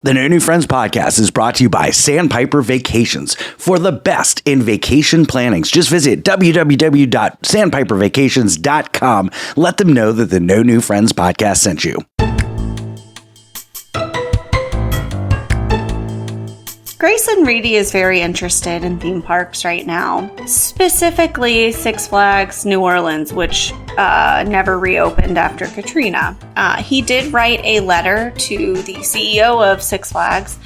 The No New Friends podcast is brought to you by Sandpiper Vacations. For the best in vacation plannings, just visit www.sandpipervacations.com. Let them know that the No New Friends podcast sent you. Grayson Reedy is very interested in theme parks right now, specifically Six Flags New Orleans, which never reopened after Katrina. He did write a letter to the CEO of Six Flags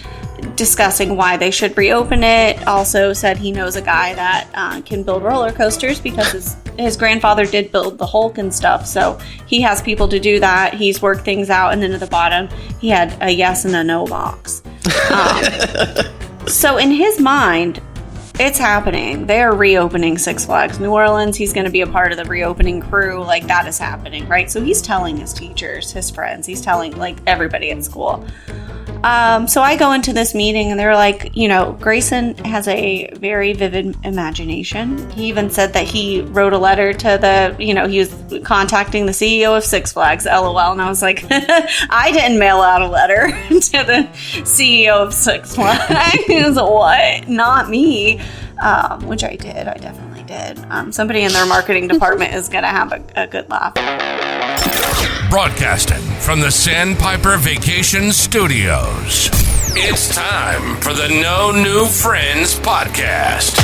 discussing why they should reopen it. Also said he knows a guy that can build roller coasters because his grandfather did build the Hulk and stuff, so he has people to do that. He's worked things out, and then at the bottom he had a yes and a no box. So in his mind, it's happening. They are reopening Six Flags New Orleans. He's going to be a part of the reopening crew. Like, that is happening, right? So he's telling his teachers, his friends, he's telling, like, everybody at school. So I go into this meeting and they're like, you know, Grayson has a very vivid imagination. He even said that he wrote a letter to he was contacting the CEO of Six Flags, LOL. And I was like, I didn't mail out a letter to the CEO of Six Flags. What? Not me. Which I did. I definitely did. Somebody in their marketing department is going to have a good laugh. Broadcasting from the Sandpiper Vacation Studios. It's time for the No New Friends podcast.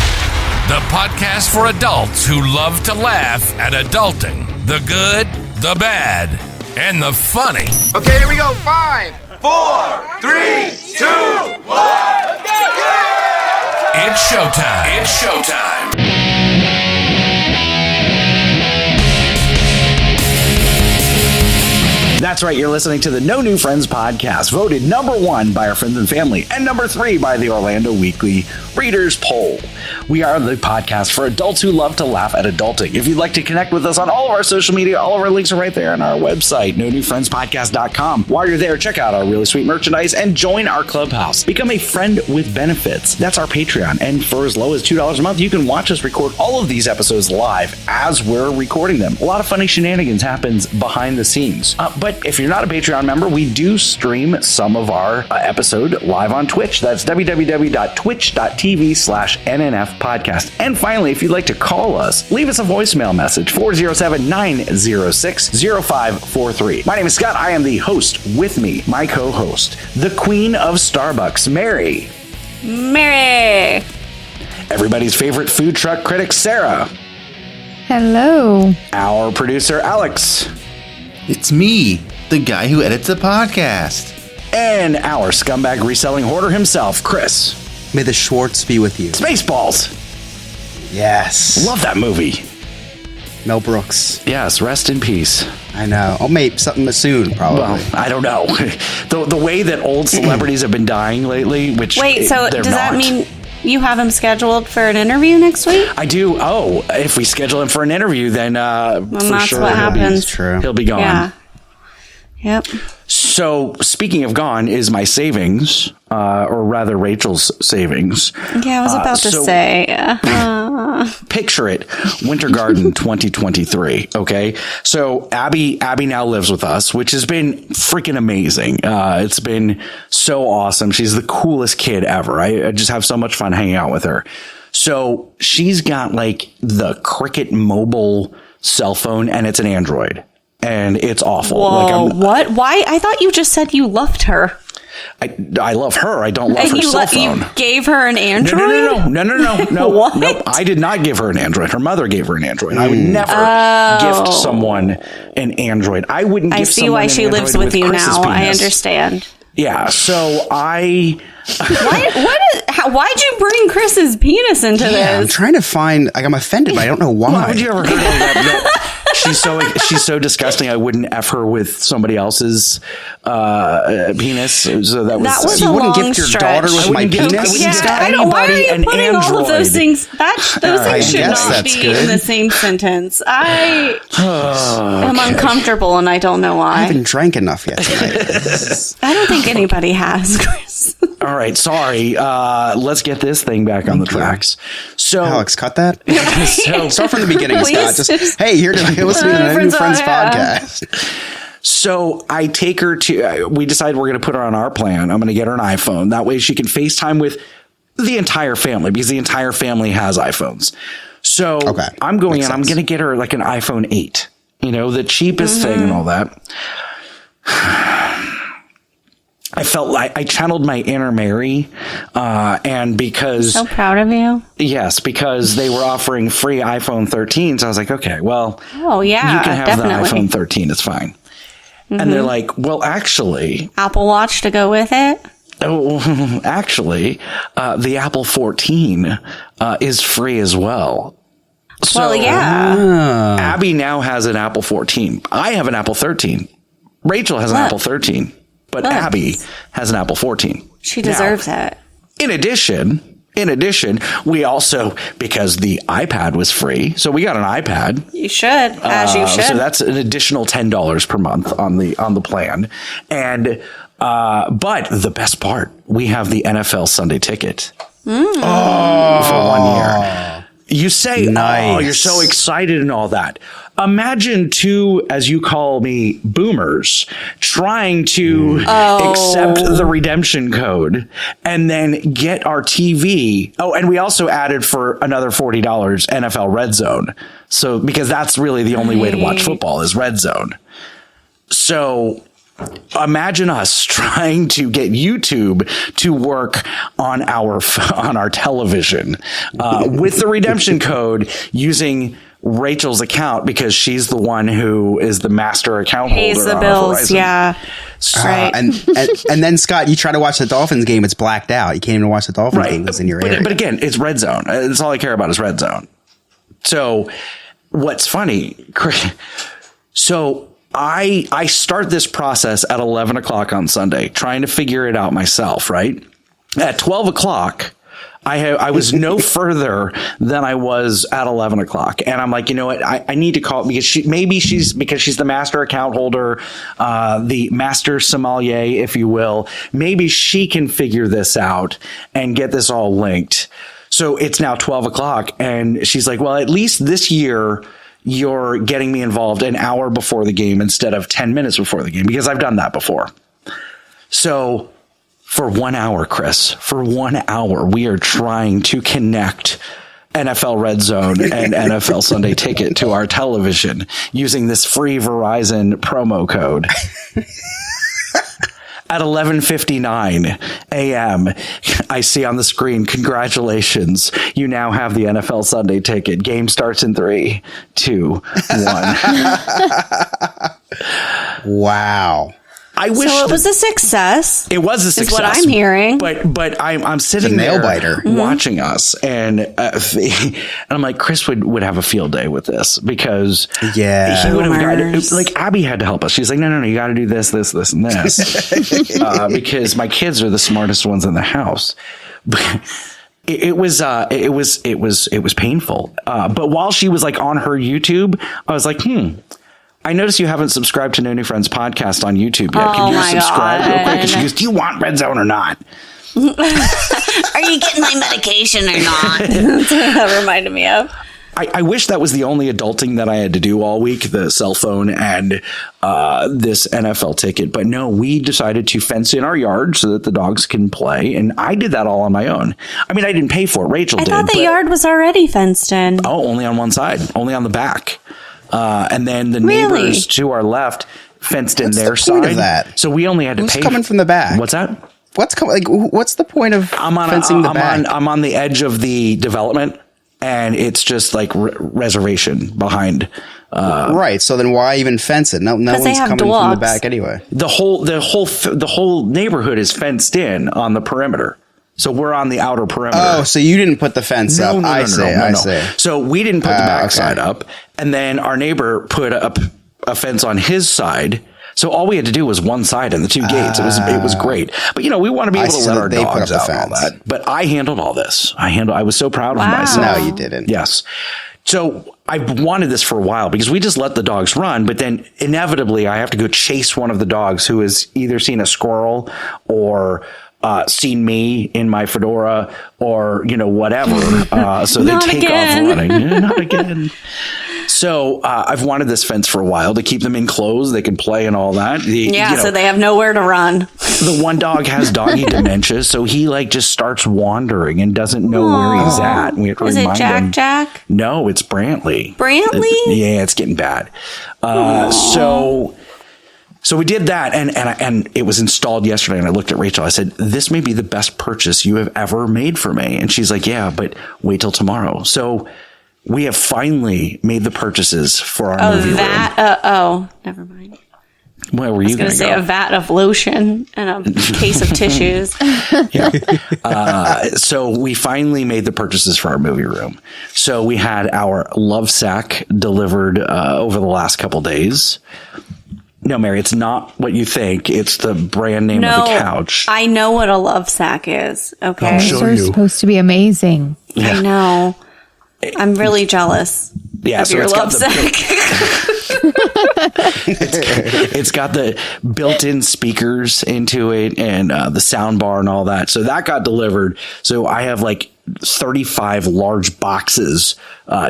The podcast for adults who love to laugh at adulting. The good, the bad, and the funny. Okay, here we go. 5, 4, 3, 2, 1. It's showtime. It's showtime. That's right, you're listening to the No New Friends podcast, voted number 1 by our friends and family, and number 3 by the Orlando Weekly Readers Poll. We are the podcast for adults who love to laugh at adulting. If you'd like to connect with us on all of our social media, all of our links are right there on our website, nonewfriendspodcast.com. While you're there, check out our really sweet merchandise and join our clubhouse. Become a friend with benefits. That's our Patreon, and for as low as $2 a month, you can watch us record all of these episodes live as we're recording them. A lot of funny shenanigans happens behind the scenes. But if you're not a Patreon member, we do stream some of our episode live on Twitch. That's www.twitch.tv/NNF podcast. And finally, if you'd like to call us, leave us a voicemail message, 407-906-0543. My name is Scott. I am the host. With me, my co-host, the queen of Starbucks, Mary. Mary! Everybody's favorite food truck critic, Sarah. Hello. Our producer, Alex. It's me, the guy who edits the podcast. And our scumbag reselling hoarder himself, Chris. May the Schwartz be with you. Spaceballs. Yes. Love that movie. Mel Brooks. Yes, rest in peace. I know. Oh, maybe something soon, probably. Well, I don't know. The way that old celebrities have been dying lately, which Wait, so does that mean you have him scheduled for an interview next week? I do. Oh, if we schedule him for an interview, then for that's sure what happens. He'll be gone. Yeah. Yep. So, speaking of gone, is my savings, or rather Rachel's savings. Yeah, I was about to say. Picture it, Winter Garden 2023, okay? So, Abby now lives with us, which has been freaking amazing. It's been so awesome. She's the coolest kid ever. I just have so much fun hanging out with her. So, she's got like the Cricket mobile cell phone, and it's an Android. And it's awful. Whoa, what? Why? I thought you just said you loved her. I love her. I don't love her cell phone. You gave her an Android? No. What? Nope. I did not give her an Android. Her mother gave her an Android. I would never gift someone an Android. I wouldn't gift someone an Android. I see why she lives with you Chris's now. Penis. I understand. Yeah, so Why'd you bring Chris's penis into this? I'm trying to find, I'm offended, but I don't know why. Why would you ever heard of that? She's so disgusting. I wouldn't F her with somebody else's penis. So that was you wouldn't gift your daughter with my penis? Why are you putting all of those things? Those things should not be good. in the same sentence. I am uncomfortable, and I don't know why. I haven't drank enough yet tonight. I don't think anybody has, Chris. All right, sorry. Let's get this thing back on the tracks. So, Alex, cut that. So start from the beginning, Scott. Just hey, here to listen to the No New Friends podcast. So I take her to, we decide we're going to put her on our plan. I'm going to get her an iPhone. That way she can FaceTime with the entire family because the entire family has iPhones. So I'm going in, I'm going to get her like an iPhone 8, the cheapest thing and all that. I felt like I channeled my inner Mary, and because so proud of you. Yes, because they were offering free iPhone 13s. I was like, okay, well, you can have definitely. the iPhone 13. It's fine. And they're like, well, actually, Apple Watch to go with it. Oh, actually, the Apple 14 is free as well. So Abby now has an Apple 14. I have an Apple 13. Rachel has an Apple 13. But Abby has an Apple 14. She deserves it. In addition, we also, because the iPad was free, so we got an iPad. You should, as you should. So that's an additional $10 per month on the plan. And but the best part, we have the NFL Sunday ticket for 1 year. You say, nice. Oh, you're so excited and all that. Imagine two, as you call me, boomers trying to accept the redemption code and then get our TV. Oh, and we also added for another $40 NFL Red Zone. So, because that's really the only way to watch football is Red Zone. So imagine us trying to get YouTube to work on our television with the redemption code using Rachel's account because she's the one who is the master account holder. Pays the bills, yeah. Right. And then Scott, you try to watch the Dolphins game, it's blacked out. You can't even watch the Dolphins game because in your area. But again, it's Red Zone. That's all I care about is Red Zone. So what's funny? So I start this process at 11 o'clock on Sunday, trying to figure it out myself, right? At 12 o'clock, I was no further than I was at 11 o'clock. And I'm like, you know what? I need to call because she's the master account holder, the master sommelier, if you will. Maybe she can figure this out and get this all linked. So it's now 12 o'clock. And she's like, well, at least this year, you're getting me involved an hour before the game instead of 10 minutes before the game, because I've done that before. So for 1 hour, Chris, we are trying to connect NFL Red Zone and NFL Sunday Ticket to our television using this free Verizon promo code. At 11:59 a.m., I see on the screen, congratulations, you now have the NFL Sunday Ticket. Game starts in 3, 2, 1. Wow. So it was a success. It was a success. Is what I'm hearing. But I'm sitting there watching us, and I'm like, Chris would have a field day with this because he would have got like Abby had to help us. She's like, no, you got to do this, and this, because my kids are the smartest ones in the house. It was painful. But while she was like on her YouTube, I was like, I noticed you haven't subscribed to No New Friends podcast on YouTube yet. Can you subscribe real quick? And she goes, do you want Red Zone or not? Are you getting my medication or not? That's what that reminded me of. I wish that was the only adulting that I had to do all week, the cell phone and this NFL ticket. But no, we decided to fence in our yard so that the dogs can play. And I did that all on my own. I mean, I didn't pay for it. Rachel did. I thought the yard was already fenced in. Oh, only on one side, only on the back. And then the neighbors to our left fenced in their side. Of that? So we only had to pay. Who's coming from the back? What's that? What's the point of fencing the back? I'm on the edge of the development, and it's just like reservation behind. Right. So then why even fence it? No one's coming from the back anyway. The whole neighborhood is fenced in on the perimeter. So we're on the outer perimeter. Oh, so you didn't put the fence up. I see. So we didn't put the backside up. And then our neighbor put up a fence on his side. So all we had to do was one side and the two gates. It was great. But, we want to be able to let our dogs out and all that. But I handled all this. I was so proud of myself. No, you didn't. Yes. So I wanted this for a while because we just let the dogs run. But then inevitably I have to go chase one of the dogs who has either seen a squirrel or seen me in my fedora or, whatever. So they take off running. Not again. So I've wanted this fence for a while to keep them enclosed. They can play and all that. So they have nowhere to run. The one dog has doggy dementia, so he like just starts wandering and doesn't know where he's at. We have to remind him. Jack? No, it's Brantley. Brantley? Yeah, it's getting bad. So we did that, and it was installed yesterday. And I looked at Rachel. I said, "This may be the best purchase you have ever made for me." And she's like, "Yeah, but wait till tomorrow." So we have finally made the purchases for our movie room. Never mind. Where were you going to say a vat of lotion and a case of tissues. Yeah. So we finally made the purchases for our movie room. So we had our love sack delivered over the last couple days. No, Mary, it's not what you think. It's the brand name of the couch. I know what a love sack is. Okay. Those are supposed to be amazing. Yeah. I know. I'm really jealous of your love sack. It's got the built-in speakers into it and the sound bar and all that. So that got delivered. So I have like 35 large boxes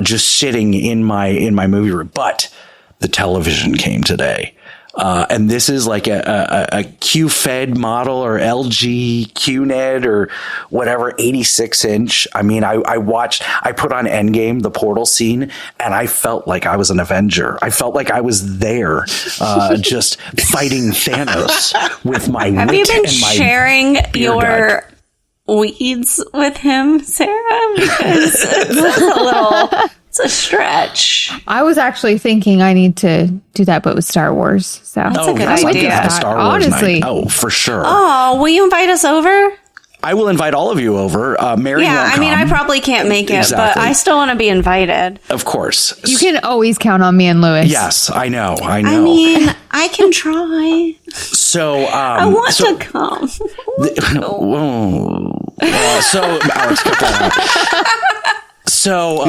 just sitting in my movie room. But the television came today. And this is like a Q-Fed model or LG QNED or whatever, 86-inch. I mean, I put on Endgame, the portal scene, and I felt like I was an Avenger. I felt like I was there just fighting Thanos with my wit. Have you been sharing your weeds with him, Sarah? Because it's a stretch. I was actually thinking I need to do that, but with Star Wars. So that's a good idea. Star Wars honestly. night. Oh, for sure. Oh, will you invite us over? I will invite all of you over. Mary won't I mean, come. I probably can't make it, Exactly. but I still want to be invited. Of course. You can always count on me and Lewis. Yes, I know. I mean, I can try. So I want to come. So Alex, cut that out. So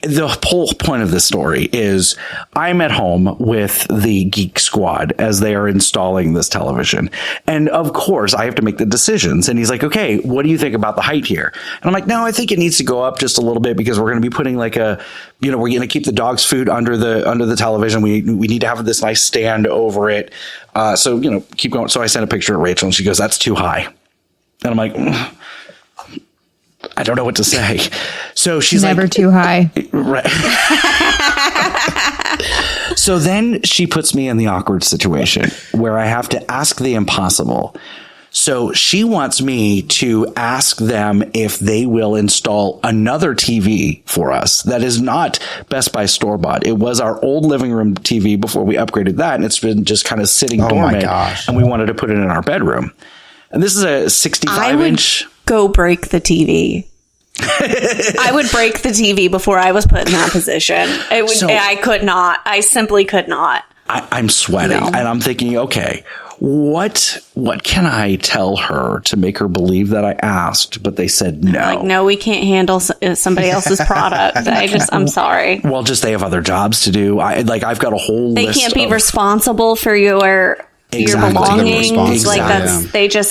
the whole point of this story is I'm at home with the Geek squad as they are installing this television. And of course I have to make the decisions. And he's like, okay, what do you think about the height here? And I'm like, no, I think it needs to go up just a little bit because we're going to be putting like we're going to keep the dog's food under the television. We need to have this nice stand over it. So, keep going. So I sent a picture of Rachel and she goes, that's too high. And I'm like, I don't know what to say. So she's never too high. Right. So then she puts me in the awkward situation where I have to ask the impossible. So she wants me to ask them if they will install another TV for us that is not Best Buy store-bought. It was our old living room TV before we upgraded that, and it's been just kind of sitting dormant. My gosh. And we wanted to put it in our bedroom. And this is a 65-inch. Go break the TV. I would break the TV before I was put in that position. I could not. I simply could not. I'm sweating and I'm thinking, okay, what can I tell her to make her believe that I asked, but they said no? Like, no, we can't handle somebody else's product. I'm sorry. Well, just they have other jobs to do. I've got a whole list. They can't be responsible for your belongings. Exactly.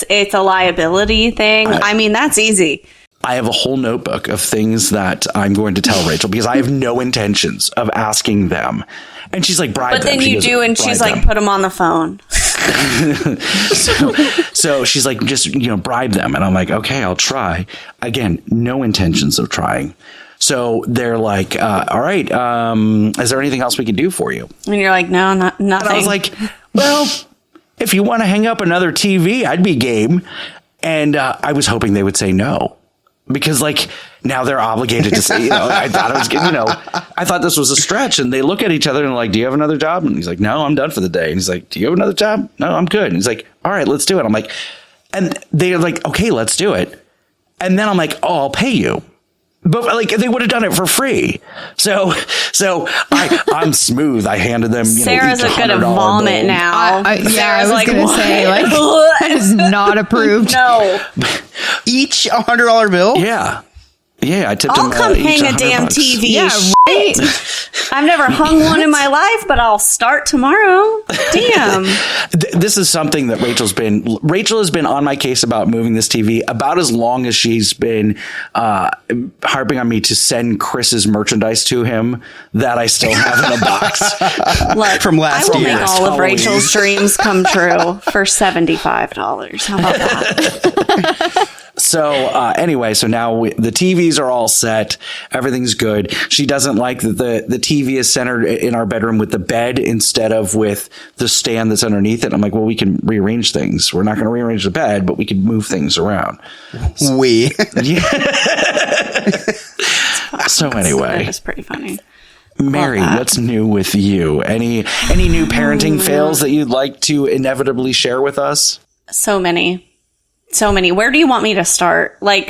It's a liability thing. I mean, that's easy. I have a whole notebook of things that I'm going to tell Rachel because I have no intentions of asking them. And she's like, bribe them. But then you do, and she's like, put them on the phone. So she's like, just, bribe them. And I'm like, okay, I'll try. Again, no intentions of trying. So they're like, all right, is there anything else we can do for you? And you're like, no, nothing. And I was like, well, if you want to hang up another TV, I'd be game. And I was hoping they would say no. Because now they're obligated to say, I thought I was getting, I thought this was a stretch. And they look at each other and like, do you have another job? And he's like, no, I'm done for the day. And he's like, do you have another job? No, I'm good. And he's like, all right, let's do it. I'm like, and they're like, okay, let's do it. And then I'm like, oh, I'll pay you. But they would have done it for free. So I'm smooth. I handed them, Sarah's going to vomit bill. now. I was going to say, that is not approved. No. Each $100 bill? Yeah. I tipped I'll him. come hang a damn $100. TV. Yeah, I've never hung one in my life, but I'll start tomorrow. Damn. This is something that Rachel has been on my case about moving this TV about as long as she's been harping on me to send Chris's merchandise to him that I still have in a box. Look, From last I will year. make all of Rachel's dreams come true for $75. How about that? So anyway, so now the TVs are all set. Everything's good. She doesn't like that the TV is centered in our bedroom with the bed instead of with the stand that's underneath it. I'm like, well, we can rearrange things. We're not going to rearrange the bed, but we can move things around. Yeah. So anyway, It's pretty funny. Mary, what's new with you? Any new parenting fails that you'd like to inevitably share with us? So many. Where do you want me to start? I'm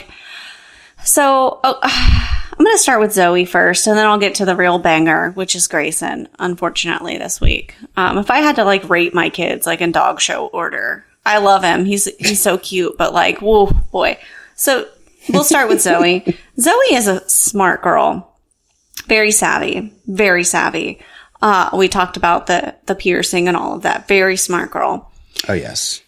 going to start with Zoe first, and then I'll get to the real banger, which is Grayson, unfortunately, this week. If I had to, rate my kids, in dog show order, I love him. He's so cute, but, whoa, boy. So we'll start with Zoe. Zoe is a smart girl. Very savvy. Very savvy. We talked about the piercing and all of that. Very smart girl. Oh, yes.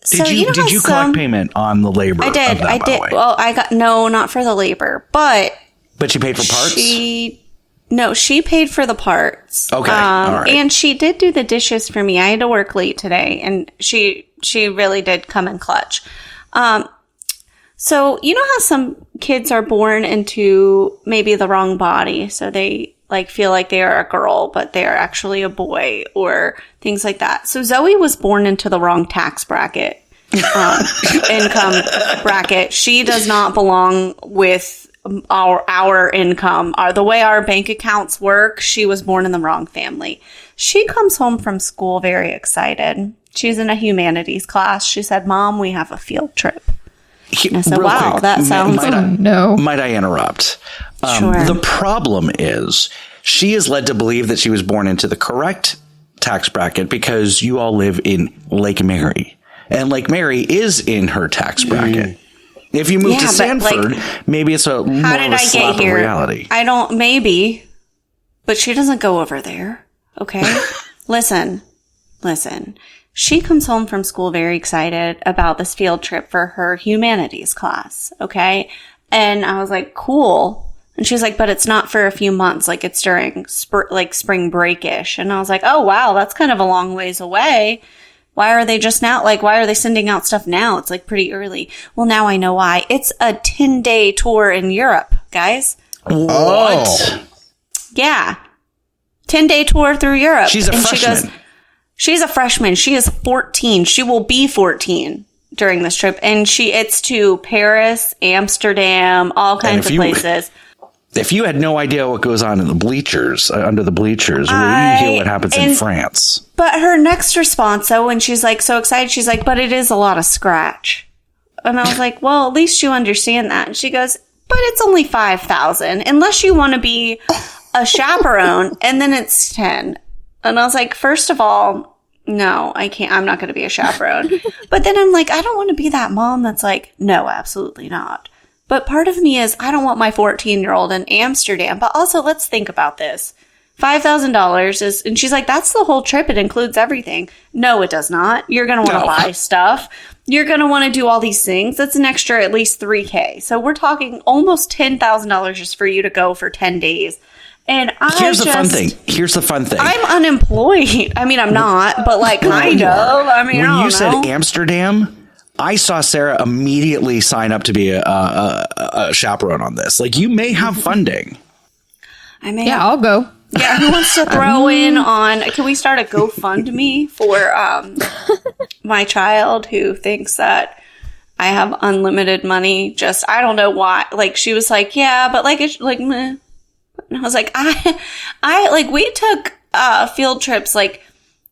Did you collect payment on the labor? I did. I did. Well, I got not for the labor, but she paid for parts. She paid for the parts. Okay, all right. And she did do the dishes for me. I had to work late today, and she really did come in clutch. So you know how some kids are born into maybe the wrong body, so they feel like they are a girl, but they are actually a boy, or things like that. So Zoe was born into the wrong tax bracket, income bracket. She does not belong with our income. The way our bank accounts work, she was born in the wrong family. She comes home from school very excited. She's in a humanities class. She said, "Mom, we have a field trip." And I said, "Wow, quick, that sounds..." Might I interrupt? Sure. The problem is she is led to believe that she was born into the correct tax bracket because you all live in Lake Mary, and Lake Mary is in her tax bracket. If you move to Sanford, maybe it's more of a slap of reality. I don't, maybe, but she doesn't go over there. Okay. Listen. She comes home from school very excited about this field trip for her humanities class. Okay. And I was like, cool. And she was like, but it's not for a few months. It's during spring break-ish. And I was like, oh, wow, that's kind of a long ways away. Why are they just now? Why are they sending out stuff now? It's pretty early. Well, now I know why. It's a 10-day tour in Europe, guys. What? Yeah. 10-day tour through Europe. She's a freshman. She's a freshman. She is 14. She will be 14 during this trip. And it's to Paris, Amsterdam, all kinds of places. If you had no idea what goes on in the bleachers, under the bleachers, you hear what happens in France. But her next response, though, when she's so excited, she's like, but it is a lot of scratch. And I was like, well, at least you understand that. And she goes, but it's only $5,000 unless you want to be a chaperone, and then it's 10. And I was like, first of all, no, I can't. I'm not going to be a chaperone. But then I'm like, I don't want to be that mom that's like, no, absolutely not. But part of me is, I don't want my 14-year-old in Amsterdam. But also, let's think about this. $5,000 is, and she's like, that's the whole trip. It includes everything. No, it does not. You're going to want to buy stuff. You're going to want to do all these things. That's an extra at least $3,000. So we're talking almost $10,000 just for you to go for 10 days. And Here's the fun thing. I'm unemployed. I mean, I'm not, but kind of. I mean, when you said Amsterdam, I saw Sarah immediately sign up to be a chaperone on this. You may have funding. I may. Yeah, I'll go. Yeah, who wants to throw in on? Can we start a GoFundMe for my child who thinks that I have unlimited money? Just I don't know why. She was like, yeah, but it's meh. And I was like, I we took field trips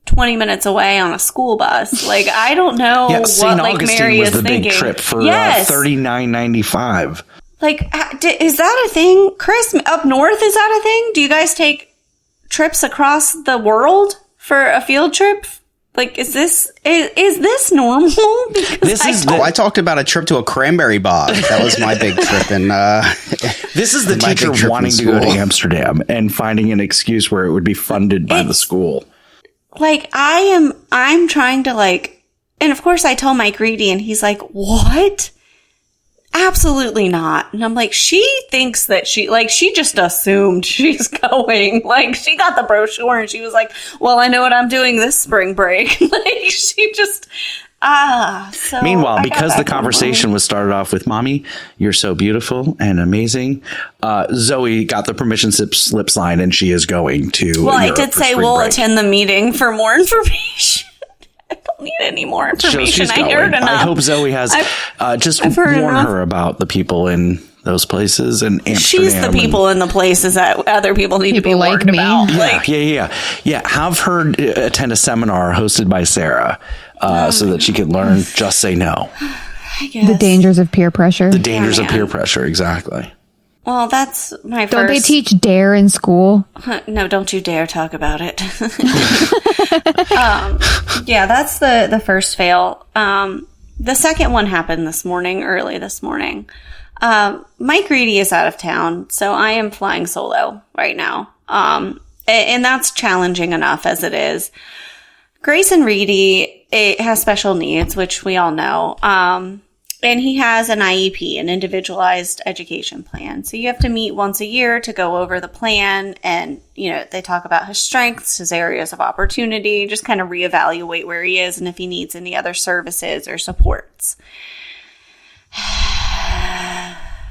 20 minutes away on a school bus. I don't know what St. Lake Augustine Mary was is the thinking. big trip for $39.95. Is that a thing? Chris, up north, is that a thing? Do you guys take trips across the world for a field trip? Like, is this normal? Because I talked about a trip to a cranberry bog. That was my big trip. And this is the teacher wanting to go to Amsterdam and finding an excuse where it would be funded by the school. Like, I'm trying to, like, and of course I tell Mike Reedy, and he's like, what? Absolutely not. And I'm like, she thinks that she just assumed she's going. Like, she got the brochure and she was like, well, I know what I'm doing this spring break. Like, she just, so. Meanwhile, because the conversation was started off with, Mommy, you're so beautiful and amazing, Zoe got the permission slip signed and she is going to. Well, I did say we'll attend the meeting for more information. I don't need any more information. I heard enough. I hope Zoe has just warn her about the people in those places and Amsterdam. She's the people in the places that other people need to be warned about. Yeah. Have her attend a seminar hosted by Sarah so that she could learn just say no. I guess. The dangers of peer pressure. The dangers of peer pressure, exactly. Well, that's my Don't they teach DARE in school? No, don't you dare talk about it. Yeah, that's the first fail. The second one happened early this morning. Mike Reedy is out of town, so I am flying solo right now. And that's challenging enough as it is. Grayson Reedy has special needs, which we all know. And he has an IEP, an individualized education plan. So you have to meet once a year to go over the plan. And, they talk about his strengths, his areas of opportunity, just kind of reevaluate where he is and if he needs any other services or supports.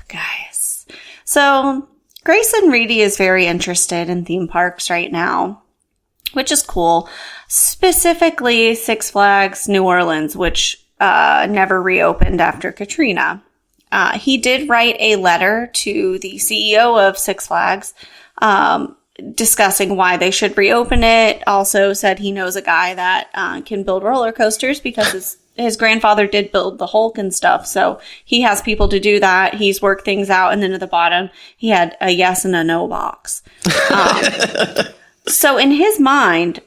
Guys. So Grayson Reedy is very interested in theme parks right now, which is cool. Specifically Six Flags New Orleans, which never reopened after Katrina. He did write a letter to the CEO of Six Flags discussing why they should reopen it. Also said he knows a guy that can build roller coasters because his grandfather did build the Hulk and stuff. So he has people to do that. He's worked things out. And then at the bottom, he had a yes and a no box. So in his mind,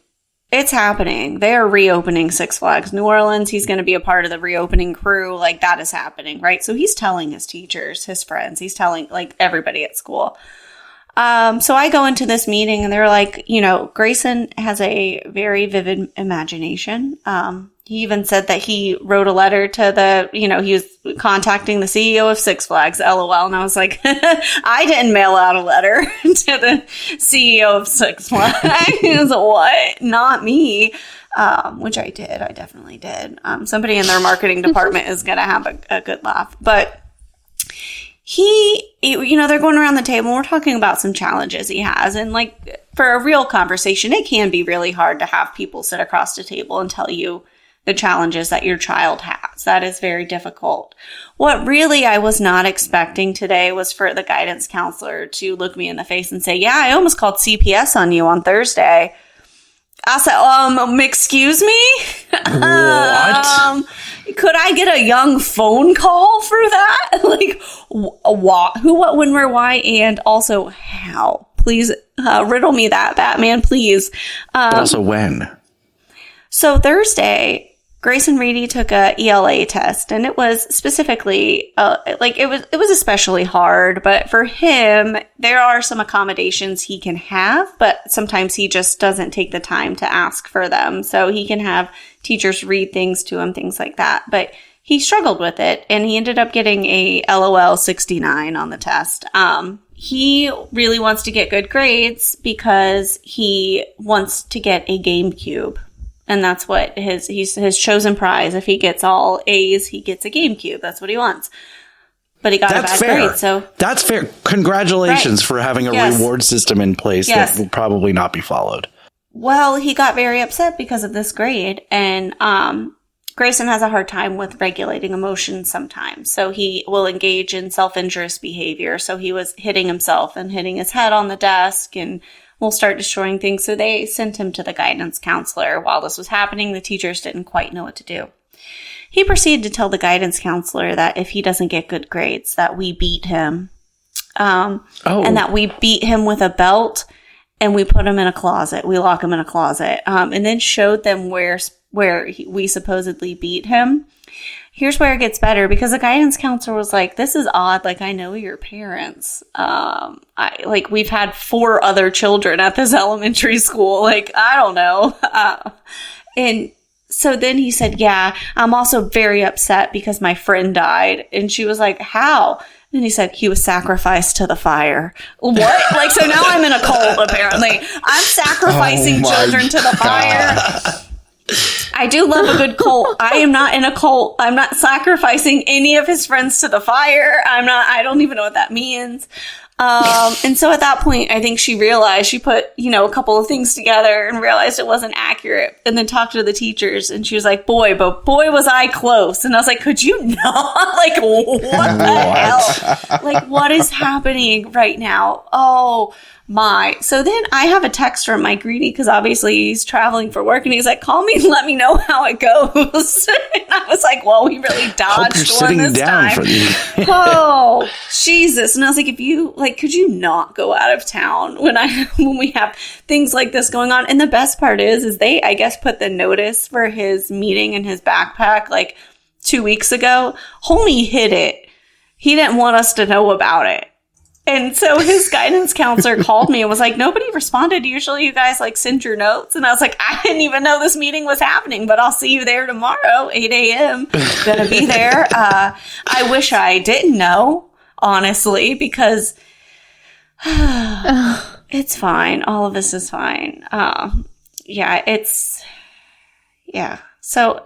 it's happening. They are reopening Six Flags New Orleans. He's going to be a part of the reopening crew. Like, that is happening, right? So he's telling his teachers, his friends, he's telling, like, everybody at school. So I go into this meeting and they're like, Grayson has a very vivid imagination. He even said that he wrote a letter to he was contacting the CEO of Six Flags, LOL. And I was like, I didn't mail out a letter to the CEO of Six Flags. He was like, what? Not me. Which I did. I definitely did. Somebody in their marketing department is going to have a good laugh. But they're going around the table and we're talking about some challenges he has. And like, for a real conversation, it can be really hard to have people sit across the table and tell you the challenges that your child has. That is very difficult. What really I was not expecting today was for the guidance counselor to look me in the face and say, yeah, I almost called CPS on you on Thursday. I said, excuse me? What? Could I get a young phone call for that? Like, what, who, what, when, where, why, and also how? Please riddle me that, Batman, please. But also when? So Thursday, Grayson Reedy took a ELA test, and it was specifically it was especially hard. But for him, there are some accommodations he can have, but sometimes he just doesn't take the time to ask for them. So he can have teachers read things to him, things like that. But he struggled with it, and he ended up getting a LOL 69 on the test. He really wants to get good grades because he wants to get a GameCube. And that's what his chosen prize. If he gets all A's, he gets a GameCube. That's what he wants. But he got a bad grade, so... That's fair. Congratulations for having a reward system in place that will probably not be followed. Well, he got very upset because of this grade. And Grayson has a hard time with regulating emotions sometimes. So he will engage in self-injurious behavior. So he was hitting himself and hitting his head on the desk and... will start destroying things. So they sent him to the guidance counselor. While this was happening, the teachers didn't quite know what to do. He proceeded to tell the guidance counselor that if he doesn't get good grades, that we beat him. And that we beat him with a belt and we put him in a closet. We lock him in a closet. And then showed them where where we supposedly beat him. Here's where it gets better, because the guidance counselor was like, this is odd. Like, I know your parents. We've had 4 other children at this elementary school. Like, I don't know. And so then he said, yeah, I'm also very upset because my friend died. And she was like, how? And he said, he was sacrificed to the fire. What? Like, so now I'm in a cult, apparently. I'm sacrificing children to the fire. I do love a good cult. I am not in a cult. I'm not sacrificing any of his friends to the fire. I don't even know what that means. And so at that point, I think she realized, she put, a couple of things together and realized it wasn't accurate, and then talked to the teachers, and she was like, boy, was I close. And I was like, could you not? Like, what the hell? Like, what is happening right now? Oh my. So then I have a text from my greenie, because obviously he's traveling for work, and he's like, call me and let me know how it goes. And I was like, well, we really dodged one this time. Oh, Jesus. And I was like, could you not go out of town when we have things like this going on? And the best part is they, I guess, put the notice for his meeting in his backpack like 2 weeks ago. Homie hid it. He didn't want us to know about it. And so his guidance counselor called me and was like, nobody responded. Usually you guys like send your notes. And I was like, I didn't even know this meeting was happening, but I'll see you there tomorrow, 8 a.m. Gonna be there. I wish I didn't know, honestly, because it's fine. All of this is fine. So,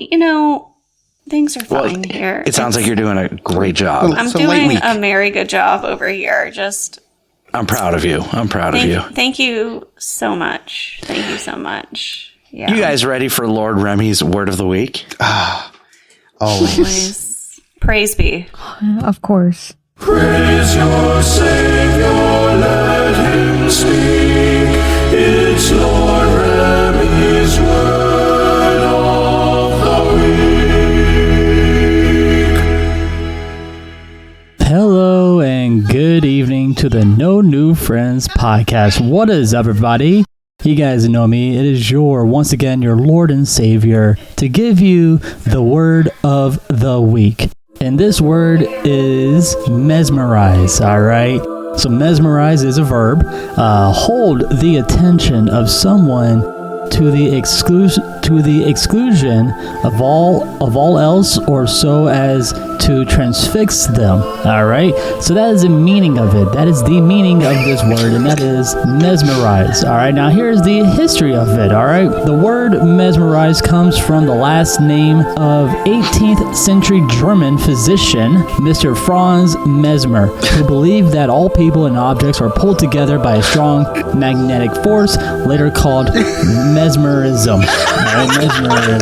things are fine here. It sounds like you're doing a great job. I'm doing a very good job over here. I'm proud of you. Thank you so much. Thank you so much. Yeah. You guys ready for Lord Remy's word of the week? Always. Praise be. Of course. Praise your Savior, let him speak. It's Lord Remy's word of the week. Hello and good evening to the No New Friends podcast. What is up, everybody? You guys know me. It is once again, your Lord and Savior to give you the word of the week. And this word is mesmerize, all right? So mesmerize is a verb. Hold the attention of someone to the exclusion of all else, or so as to transfix them. All right. So that is the meaning of it. That is the meaning of this word, and that is mesmerize. All right. Now here's the history of it. All right. The word mesmerize comes from the last name of 18th century German physician, Mr. Franz Mesmer, who believed that all people and objects are pulled together by a strong magnetic force, later called mesmerism. Mesmerism. I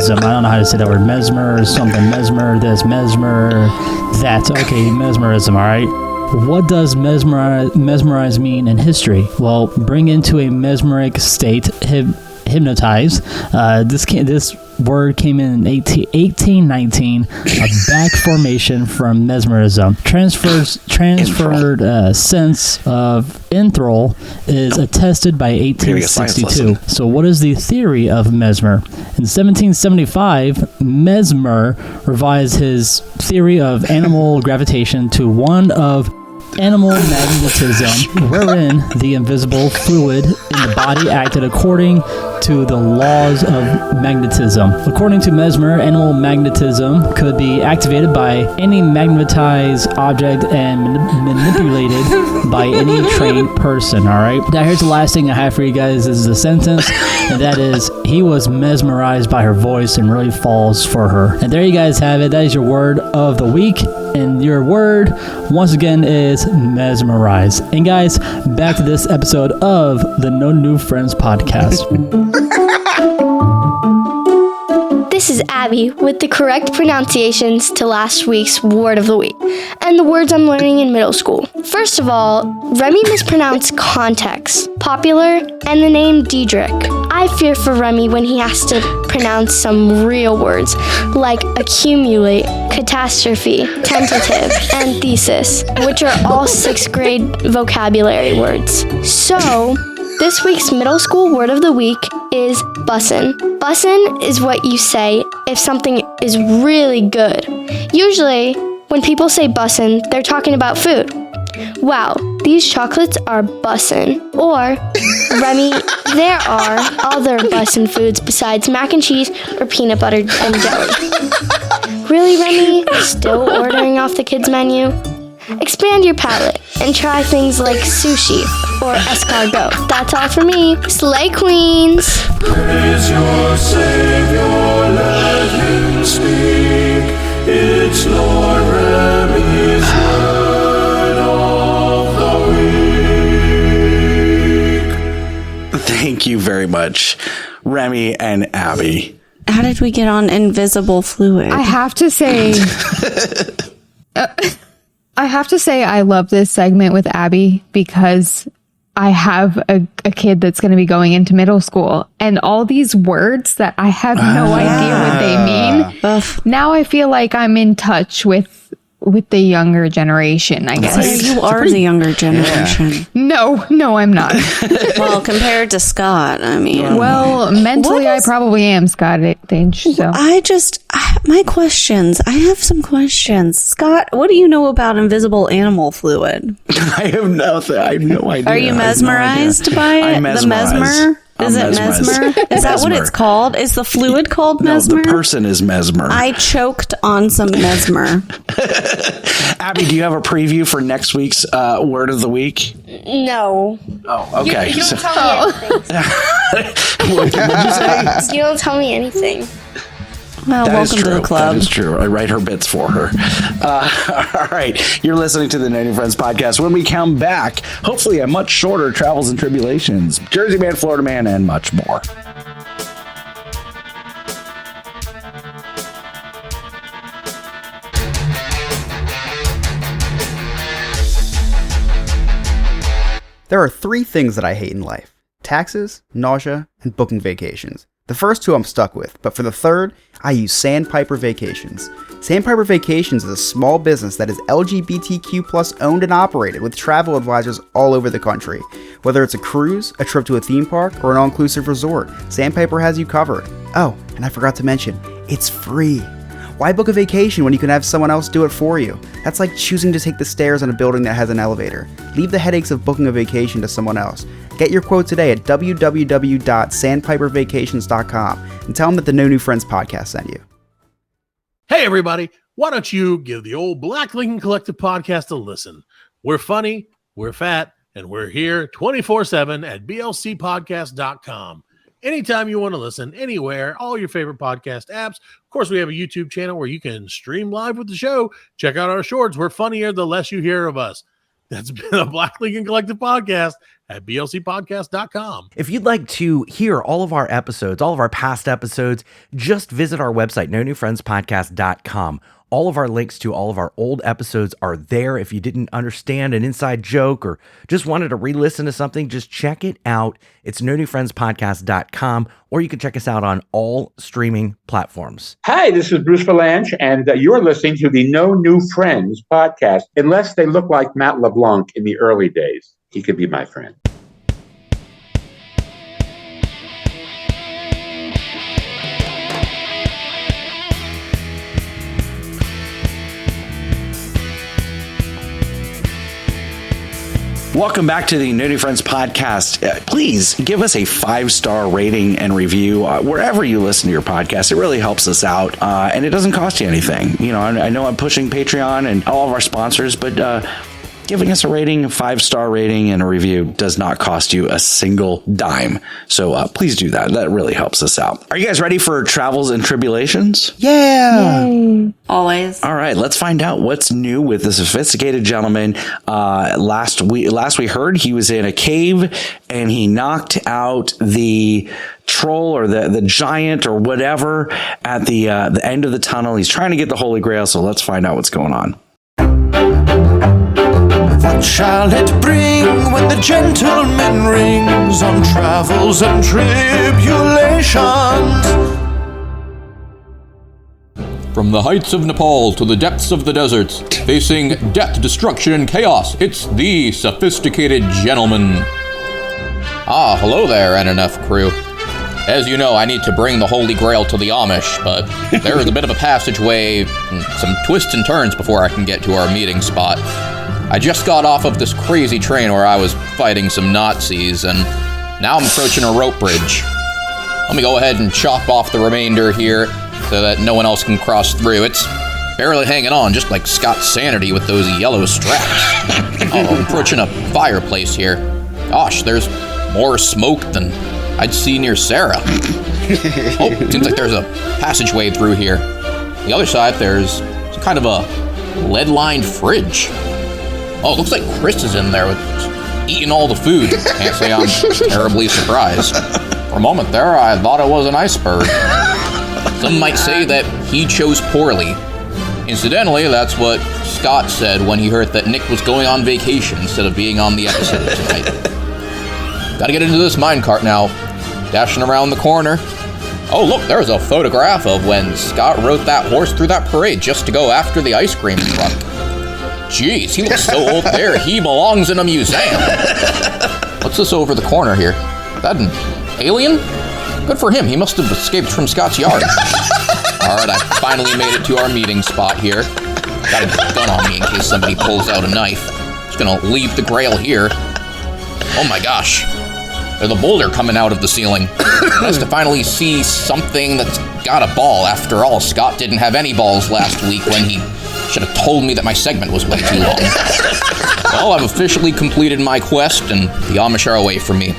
don't know how to say that word. Mesmer something. Mesmer this. Mesmer that. Okay, mesmerism. All right. What does mesmerize mean in history? Well, bring into a mesmeric state, hypnotize. This word came in 1819, a back formation from mesmerism. Transferred sense of enthrall is attested by 1862. So what is the theory of Mesmer? In 1775, Mesmer revised his theory of animal gravitation to one of animal magnetism, wherein the invisible fluid in the body acted according to the laws of magnetism. According to Mesmer, animal magnetism could be activated by any magnetized object and manipulated by any trained person. All right. Now here's the last thing I have for you guys. This is a sentence, and that is, he was mesmerized by her voice and really falls for her. And there you guys have it. That is your word of the week. And your word, once again, is mesmerize. And guys, back to this episode of the No New Friends podcast. This is Abby with the correct pronunciations to last week's word of the week and the words I'm learning in middle school. First of all, Remy mispronounced context, popular, and the name Diedrich. I fear for Remy when he has to pronounce some real words like accumulate, catastrophe, tentative, and thesis, which are all 6th grade vocabulary words. So, this week's middle school word of the week is bussin'. Bussin' is what you say if something is really good. Usually, when people say bussin', they're talking about food. Wow, these chocolates are bussin'. Or, Remy, there are other bussin' foods besides mac and cheese or peanut butter and jelly. Really, Remy? Still ordering off the kids' menu? Expand your palate and try things like sushi or escargot. That's all for me. Slay Queens! Praise your Savior, let him speak. It's Lord Remy's word of the week. Thank you very much, Remy and Abby. How did we get on invisible fluid? I have to say, I love this segment with Abby because I have a kid that's going to be going into middle school, and all these words that I have no idea what they mean. Now I feel like I'm in touch with the younger generation, I guess. Right. You are the younger generation. Yeah. No, I'm not. Well, compared to Scott, I mean. Well, mentally, I probably am Scott age. So my questions. I have some questions. Scott, what do you know about invisible animal fluid? I have no idea. Are you mesmerized by it? I'm mesmerized. The mesmer? Is it mesmer? Is that what it's called? Is the fluid called mesmer? No, the person is mesmer. I choked on some mesmer. Abby, do you have a preview for next week's word of the week? No. Oh, okay. You don't tell me anything. What'd you say? You don't tell me anything. Well, welcome to the club. That is true. I write her bits for her. All right. You're listening to the No New Friends podcast. When we come back, hopefully a much shorter Travels and Tribulations, Jersey Man, Florida Man, and much more. There are 3 things that I hate in life: taxes, nausea, and booking vacations. The first 2 I'm stuck with, but for the third, I use Sandpiper Vacations. Sandpiper Vacations is a small business that is LGBTQ+ owned and operated with travel advisors all over the country. Whether it's a cruise, a trip to a theme park, or an all-inclusive resort, Sandpiper has you covered. Oh, and I forgot to mention, it's free. Why book a vacation when you can have someone else do it for you? That's like choosing to take the stairs in a building that has an elevator. Leave the headaches of booking a vacation to someone else. Get your quote today at www.sandpipervacations.com and tell them that the No New Friends podcast sent you. Hey, everybody. Why don't you give the old Black Lincoln Collective podcast a listen? We're funny, we're fat, and we're here 24/7 at blcpodcast.com. Anytime you want to listen, anywhere, all your favorite podcast apps. Of course, we have a YouTube channel where you can stream live with the show. Check out our shorts. We're funnier the less you hear of us. That's been a Black Lincoln Collective podcast at blcpodcast.com. If you'd like to hear all of our episodes, all of our past episodes, just visit our website, nonewfriendspodcast.com. All of our links to all of our old episodes are there. If you didn't understand an inside joke or just wanted to re-listen to something, just check it out. It's nonewfriendspodcast.com, or you can check us out on all streaming platforms. Hi, this is Bruce Valanche, and you're listening to the No New Friends podcast. Unless they look like Matt LeBlanc in the early days, he could be my friend. Welcome back to the No New Friends podcast. Please give us a 5-star rating and review wherever you listen to your podcast. It really helps us out, and it doesn't cost you anything. You know, I know I'm pushing Patreon and all of our sponsors, but giving us a rating, a 5-star rating and a review does not cost you a single dime. So please do that. That really helps us out. Are you guys ready for Travels and Tribulations? Yeah. Yay. Always. All right, let's find out what's new with the sophisticated gentleman. Last we heard he was in a cave and he knocked out the troll or the giant or whatever at the end of the tunnel. He's trying to get the Holy Grail, so let's find out what's going on. What shall it bring when the gentleman rings on Travels and Tribulations? From the heights of Nepal to the depths of the deserts, facing death, destruction, and chaos, it's the sophisticated gentleman. Ah, hello there, NNF crew. As you know, I need to bring the Holy Grail to the Amish, but there is a bit of a passageway and some twists and turns before I can get to our meeting spot. I just got off of this crazy train where I was fighting some Nazis, and now I'm approaching a rope bridge. Let me go ahead and chop off the remainder here so that no one else can cross through. It's barely hanging on, just like Scott's sanity with those yellow straps. Oh, I'm approaching a fireplace here. Gosh, there's more smoke than I'd see near Sarah. Oh, seems like there's a passageway through here. The other side, there's some kind of a lead-lined fridge. Oh, it looks like Chris is in there with eating all the food. Can't say I'm terribly surprised. For a moment there, I thought it was an iceberg. Some might say that he chose poorly. Incidentally, that's what Scott said when he heard that Nick was going on vacation instead of being on the episode tonight. Gotta get into this minecart now. Dashing around the corner. Oh, look, there's a photograph of when Scott rode that horse through that parade just to go after the ice cream truck. Jeez, he looks so old there, he belongs in a museum. What's this over the corner here? Is that an alien? Good for him, he must have escaped from Scott's yard. Alright, I finally made it to our meeting spot here. Got a gun on me in case somebody pulls out a knife. Just gonna leave the grail here. Oh my gosh. There's a boulder coming out of the ceiling. Nice to finally see something that's got a ball. After all, Scott didn't have any balls last week when he should have told me that my segment was way too long. Well, I've officially completed my quest, and the Amish are away from me.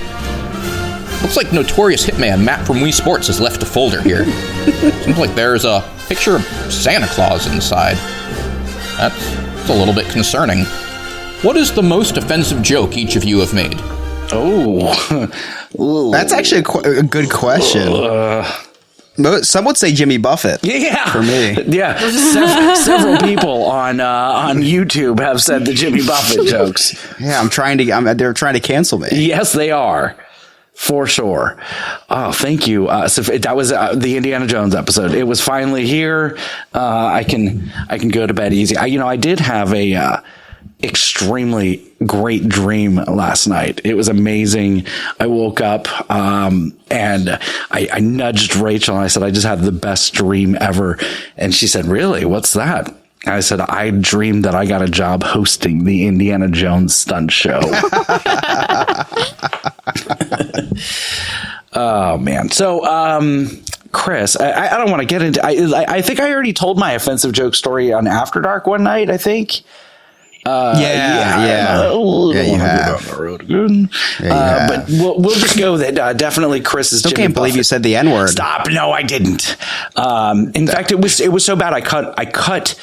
Looks like notorious hitman Matt from Wii Sports has left a folder here. Seems like there's a picture of Santa Claus inside. That's a little bit concerning. What is the most offensive joke each of you have made? Oh, that's actually a good question. Some would say Jimmy Buffett. Yeah, for me. Yeah, several people on YouTube have said the Jimmy Buffett jokes. Yeah, they're trying to cancel me. Yes, they are. For sure. Oh, thank you. So that was the Indiana Jones episode. It was finally here. I can go to bed easy. I did have a extremely great dream last night. It was amazing. I woke up and I nudged Rachel and I said, I just had the best dream ever. And she said, really? What's that? And I said, I dreamed that I got a job hosting the Indiana Jones stunt show. Oh, man. So, Chris, I don't want to get into... I think I already told my offensive joke story on After Dark one night, I think. Yeah, you have. But we'll just go that definitely Chris is. Still can't believe you said the N-word. Stop! No, I didn't. In fact, it was so bad. I cut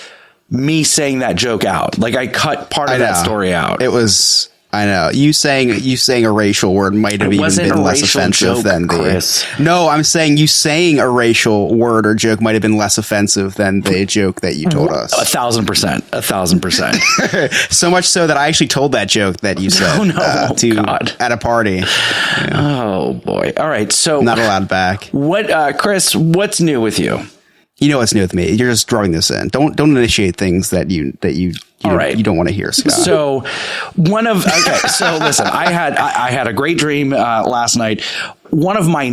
me saying that joke out. Like I cut part of that story out. It was. I know you saying a racial word might have even been less offensive than the. Chris. No, I'm saying you saying a racial word or joke might have been less offensive than the joke that you told us. 1,000%. So much so that I actually told that joke that you said at a party. Yeah. Oh boy! All right, so not allowed back. What, Chris? What's new with you? You know what's new with me? You're just throwing this in. Don't initiate things that you don't want to hear, Scott. So so listen, I had a great dream last night. One of my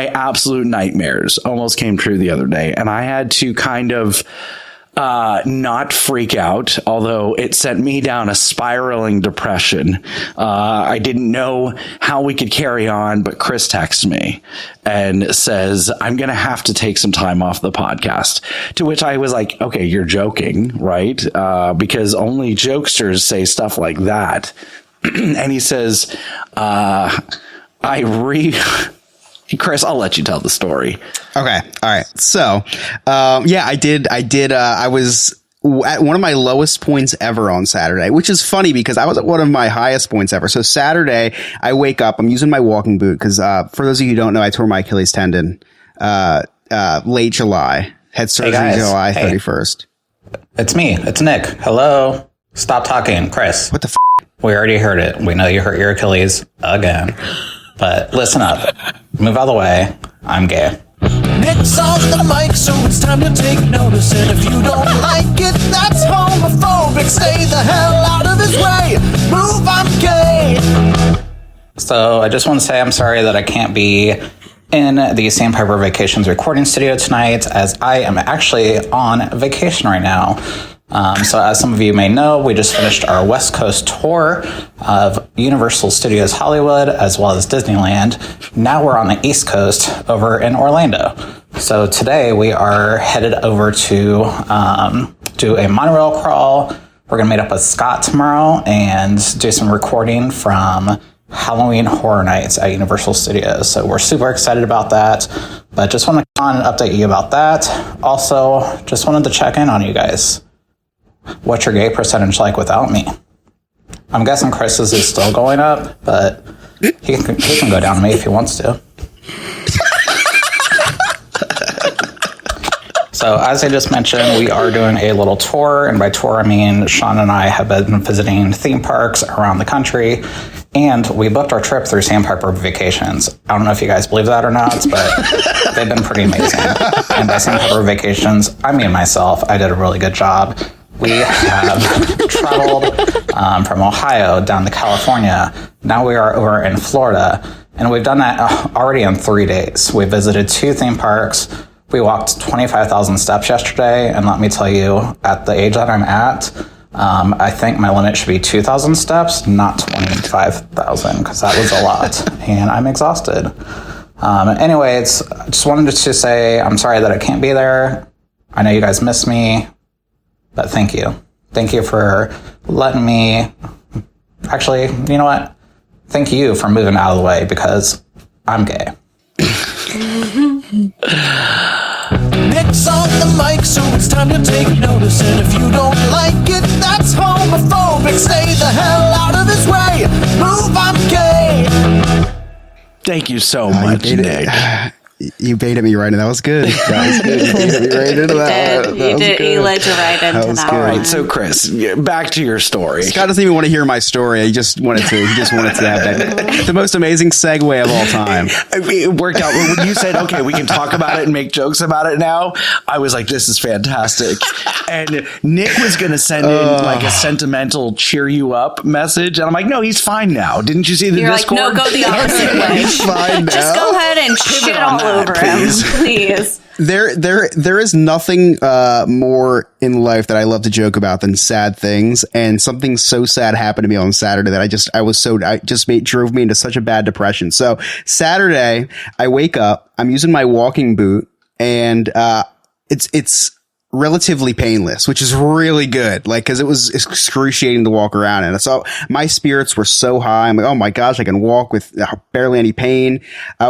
absolute nightmares almost came true the other day, and I had to kind of not freak out, although it sent me down a spiraling depression. I didn't know how we could carry on, but Chris texts me and says, I'm going to have to take some time off the podcast, to which I was like, okay, you're joking, right? Because only jokesters say stuff like that. And he says, Chris, I'll let you tell the story. Okay. All right. So, I did. I was at one of my lowest points ever on Saturday, which is funny because I was at one of my highest points ever. So Saturday, I wake up, I'm using my walking boot because, for those of you who don't know, I tore my Achilles tendon, late July, had surgery July 31st. It's me. It's Nick. Hello. Stop talking, Chris. What the f***? We already heard it. We know you hurt your Achilles again. But listen up. Move out of the way. I'm gay. Nick's on the mic, so it's time to take notice. And if you don't like it, that's homophobic. Stay the hell out of his way. Move, I'm gay. So I just want to say I'm sorry that I can't be in the Sandpiper Vacations recording studio tonight, as I am actually on vacation right now. So as some of you may know, we just finished our West Coast tour of Universal Studios Hollywood as well as Disneyland. Now we're on the East Coast over in Orlando. So today we are headed over to do a monorail crawl. We're going to meet up with Scott tomorrow and do some recording from Halloween Horror Nights at Universal Studios. So we're super excited about that. But just want to come on and update you about that. Also, just wanted to check in on you guys. What's your gay percentage like without me? I'm guessing Chris's is still going up, but he can go down to me if he wants to. So as I just mentioned, we are doing a little tour, and by tour I mean Sean and I have been visiting theme parks around the country, and we booked our trip through Sandpiper Vacations. I don't know if you guys believe that or not, but they've been pretty amazing. And by Sandpiper Vacations, I mean myself, I did a really good job. We have traveled from Ohio down to California. Now we are over in Florida, and we've done that already in 3 days. We visited 2 theme parks. We walked 25,000 steps yesterday, and let me tell you, at the age that I'm at, I think my limit should be 2,000 steps, not 25,000, because that was a lot, and I'm exhausted. Anyways, I just wanted to say I'm sorry that I can't be there. I know you guys miss me, but thank you. Thank you for letting me... Actually, you know what? Thank you for moving out of the way, because I'm gay. Nick's on the mic, so it's time to take notice. And if you don't like it, that's homophobic. Stay the hell out of his way. Move, I'm gay. Thank you so much, Nick. You baited me right in. That was good. That was good. You baited me right into that. You did. You led you right into that. All right. So, Chris, back to your story. Scott doesn't even want to hear my story. He just wanted to have that. The most amazing segue of all time. It worked out. When you said, okay, we can talk about it and make jokes about it now, I was like, this is fantastic. And Nick was going to send in like a sentimental cheer you up message. And I'm like, no, he's fine now. Didn't you see the Discord? Like, no, go the opposite way. He's fine now. Just go ahead and shit all over him, please. There is nothing more in life that I love to joke about than sad things, and something so sad happened to me on Saturday that drove me into such a bad depression. So Saturday, I wake up, I'm using my walking boot, and it's relatively painless, which is really good. Like, cause it was excruciating to walk around in. So my spirits were so high. I'm like, oh my gosh, I can walk with barely any pain.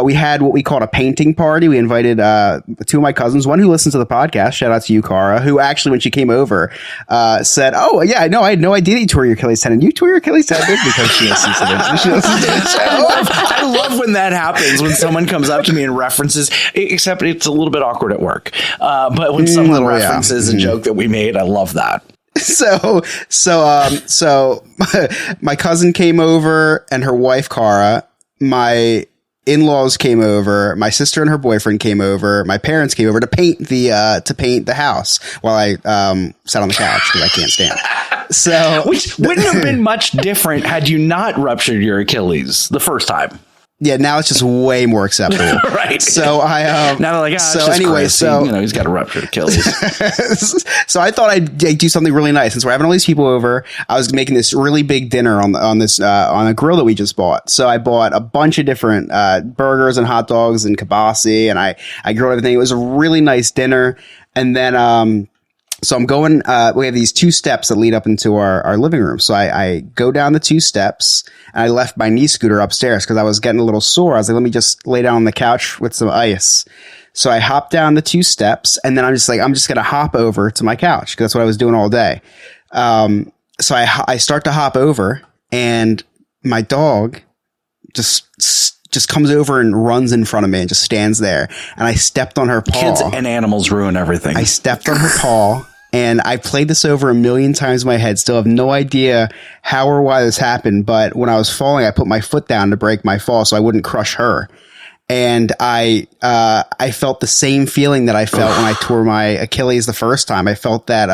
We had what we called a painting party. We invited, 2 of my cousins, one who listens to the podcast. Shout out to you, Cara, who actually, when she came over, said, oh yeah, I know. I had no idea you tore your Achilles tendon. You tore your Achilles tendon because she listens to the show. I love when that happens, when someone comes up to me and references, except it's a little bit awkward at work. But when someone references a joke that we made, I love that. So my cousin came over and her wife, Cara, my in-laws came over, my sister and her boyfriend came over, my parents came over to paint the house while I sat on the couch because I can't stand. So, which wouldn't have been much different had you not ruptured your Achilles the first time. Yeah, now it's just way more acceptable. Right. So I now they're like, so anyway, Chris. So he's got a ruptured Achilles. So I thought I'd do something really nice. Since we're having all these people over, I was making this really big dinner on a grill that we just bought. So I bought a bunch of different burgers and hot dogs and kibasi, and I grilled everything. It was a really nice dinner. And then so I'm going, we have these 2 steps that lead up into our living room. So I go down the 2 steps, and I left my knee scooter upstairs because I was getting a little sore. I was like, let me just lay down on the couch with some ice. So I hop down the 2 steps, and then I'm just going to hop over to my couch because that's what I was doing all day. So I start to hop over, and my dog just comes over and runs in front of me and just stands there. And I stepped on her paw. Kids and animals ruin everything. I stepped on her paw. And I played this over a million times in my head. Still have no idea how or why this happened. But when I was falling, I put my foot down to break my fall so I wouldn't crush her. And I felt the same feeling that I felt when I tore my Achilles the first time. I felt that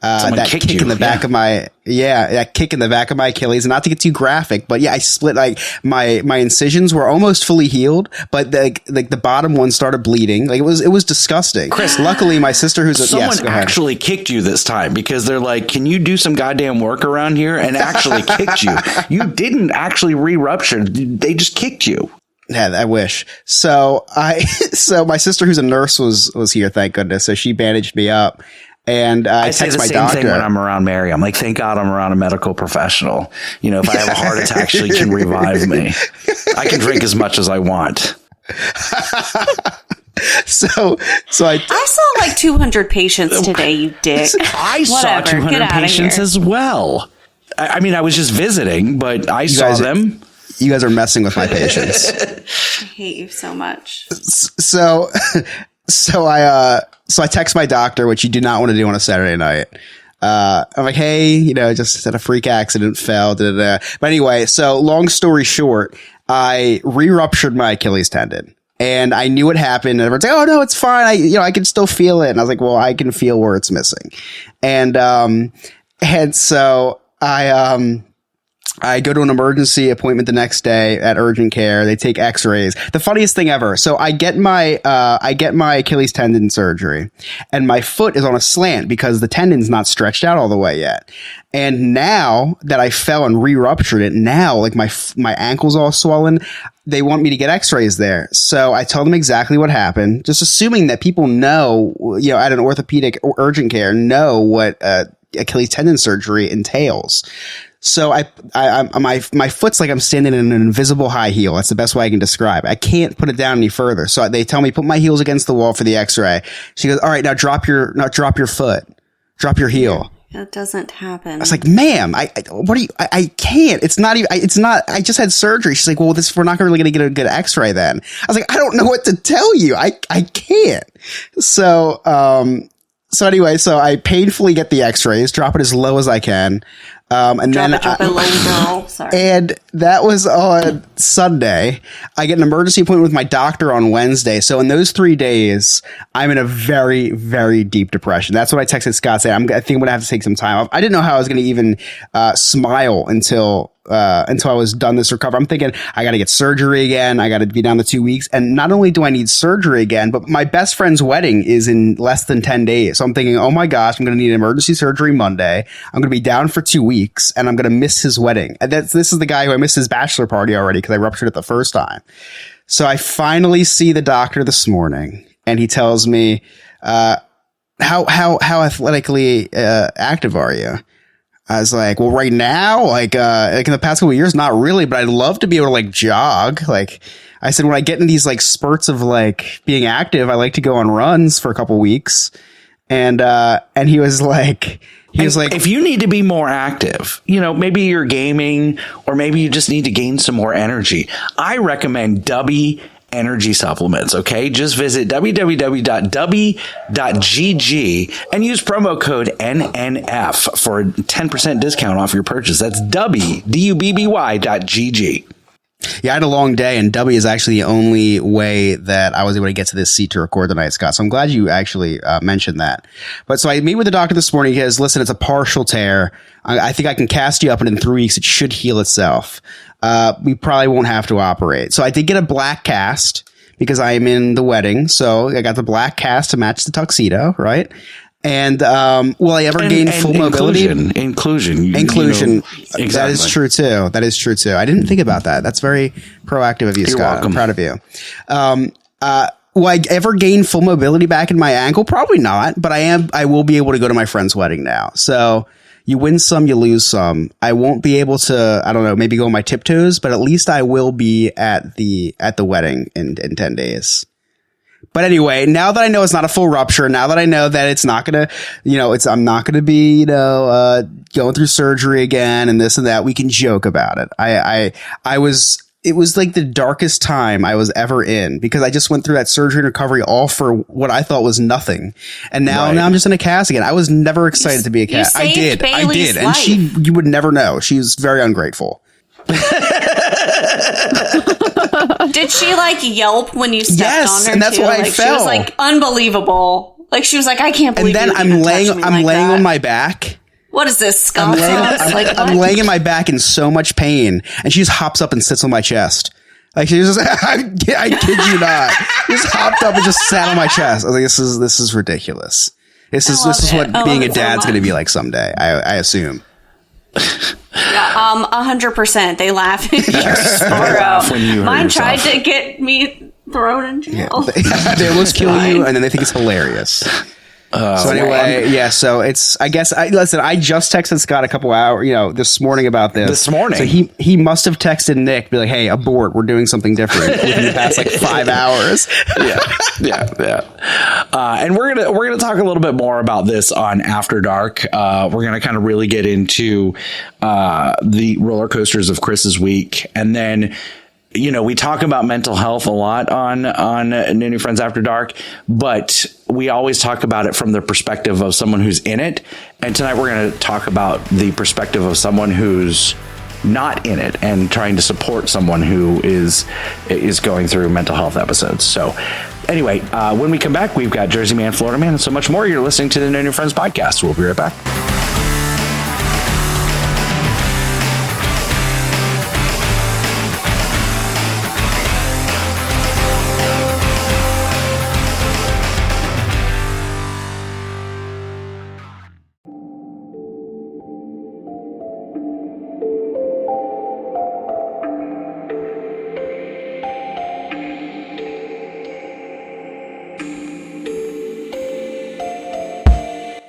that kick in the back of my that kick in the back of my Achilles. And not to get too graphic, but yeah, I split like my incisions were almost fully healed, but the bottom one started bleeding. Like it was disgusting. Chris, luckily my sister who's someone actually kicked you this time because they're like, can you do some goddamn work around here? And actually kicked you. You didn't actually re-rupture. They just kicked you. Yeah, I wish. So my sister who's a nurse was here, thank goodness. So she bandaged me up. And I text my doctor. Thing when I'm around Mary. I'm like, thank God I'm around a medical professional. You know, if I have a heart attack, she can revive me. I can drink as much as I want. So I saw like 200 patients today, you dick. I saw 200 patients as well. I mean, I was just visiting, but I saw them. You guys are messing with my patients. I hate you so much. So I text my doctor, which you do not want to do on a Saturday night. I'm like, hey, you know, just had a freak accident, fell, But anyway, so long story short, I re-ruptured my Achilles tendon. And I knew what happened. And everyone's like, oh no, it's fine. I can still feel it. And I was like, well, I can feel where it's missing. And so I go to an emergency appointment the next day at urgent care. They take x-rays. The funniest thing ever. So I get my Achilles tendon surgery and my foot is on a slant because the tendon's not stretched out all the way yet. And now that I fell and re-ruptured it, now like my ankle's all swollen. They want me to get x-rays there. So I tell them exactly what happened, just assuming that people know, you know, at an orthopedic or urgent care know what Achilles tendon surgery entails. So my foot's like I'm standing in an invisible high heel. That's the best way I can describe it. I can't put it down any further. So they tell me, put my heels against the wall for the x-ray. She goes, all right, now drop your foot, drop your heel. That doesn't happen. I was like, ma'am, I can't. It's not even, I just had surgery. She's like, well, we're not really going to get a good x-ray then. I was like, I don't know what to tell you. I can't. So anyway, so I painfully get the x-rays, drop it as low as I can. And drop it low, girl. Sorry. And that was on Sunday. I get an emergency appointment with my doctor on Wednesday. So in those 3 days, I'm in a very, very deep depression. That's what I texted Scott saying. I think I'm going to have to take some time off. I didn't know how I was going to even smile until I was done this recovery. I'm thinking I got to get surgery again. I got to be down to 2 weeks. And not only do I need surgery again, but my best friend's wedding is in less than 10 days. So I'm thinking, oh my gosh, I'm going to need emergency surgery Monday. I'm going to be down for 2 weeks and I'm going to miss his wedding. And this is the guy who I missed his bachelor party already because I ruptured it the first time. So I finally see the doctor this morning and he tells me, how athletically active are you? I was like, well, right now, like in the past couple of years, not really, but I'd love to be able to like jog. Like I said, when I get in these like spurts of like being active, I like to go on runs for a couple of weeks. And he was like, if you need to be more active, you know, maybe you're gaming or maybe you just need to gain some more energy. I recommend Dubby energy supplements. Okay, just visit www.dubby.gg and use promo code NNF for a 10% discount off your purchase. That's Dubby, DUBBY.gg. Yeah, I had a long day, and W is actually the only way that I was able to get to this seat to record tonight, Scott. So I'm glad you actually mentioned that. But so I meet with the doctor this morning. He goes, listen, it's a partial tear. I think I can cast you up, and in 3 weeks, it should heal itself. We probably won't have to operate. So I did get a black cast because I am in the wedding. So I got the black cast to match the tuxedo, right? And will I ever gain full mobility? Inclusion. Exactly. That is true too. I didn't think about that. That's very proactive of you, You're Scott. welcome. I'm proud of you. Will I ever gain full mobility back in my ankle? Probably not, but I will be able to go to my friend's wedding now. So you win some, you lose some. I won't be able to, I don't know, maybe go on my tiptoes, but at least I will be at the wedding in 10 days. But anyway, now that I know it's not a full rupture, now that I know that it's not going to, I'm not going to be, going through surgery again and this and that, we can joke about it. It was like the darkest time I was ever in because I just went through that surgery and recovery all for what I thought was nothing. And now I'm just in a cast again. I was never excited to be a cast. I did. And you would never know. She was very ungrateful. Did she like yelp when you stepped on her? And that's too? why I fell. She was like unbelievable. Like she was like, I can't believe. And then I'm laying on my back. What is this, skull sauce? I'm laying in my back in so much pain, and she just hops up and sits on my chest. Like she just, I kid you not, she just hopped up and just sat on my chest. I was like, this is ridiculous. This is what being a dad's going to be like someday. I assume. Yeah, 100%. They laugh at your sorrow. Mine tried to get me thrown in jail. Yeah, they almost kill you, and then they think it's hilarious. So anyway, so it's, I guess, I just texted Scott a couple hours, this morning about this. This morning? So he must have texted Nick, be like, hey, abort, we're doing something different within the past, 5 hours. Yeah. And we're gonna talk a little bit more about this on After Dark. We're gonna kind of really get into the roller coasters of Chris's week. And then, we talk about mental health a lot on New Friends After Dark, but we always talk about it from the perspective of someone who's in it. And tonight we're going to talk about the perspective of someone who's not in it and trying to support someone who is going through mental health episodes. So anyway, when we come back, we've got Jersey Man, Florida Man, and so much more. You're listening to the No New Friends podcast. We'll be right back.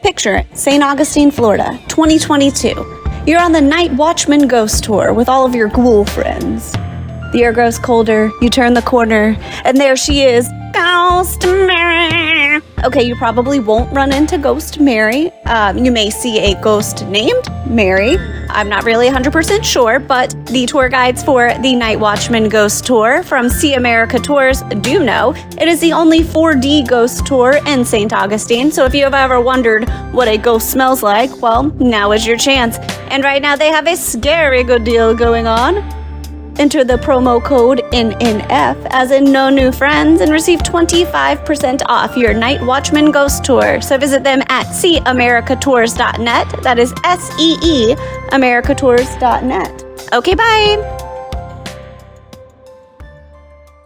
Picture it, St. Augustine, Florida, 2022. You're on the Night Watchman Ghost Tour with all of your ghoul friends. The air grows colder, you turn the corner, and there she is, Ghost Mary. Okay, you probably won't run into Ghost Mary. You may see a ghost named Mary. I'm not really 100% sure, but the tour guides for the Night Watchman Ghost Tour from See America Tours do know it is the only 4D ghost tour in St. Augustine. So if you have ever wondered what a ghost smells like, well, now is your chance. And right now they have a scary good deal going on. Enter the promo code NNF as in No New Friends and receive 25% off your Night Watchman Ghost Tour. So visit them at seeamericatours.net. That is SEE americatours.net. Okay, bye.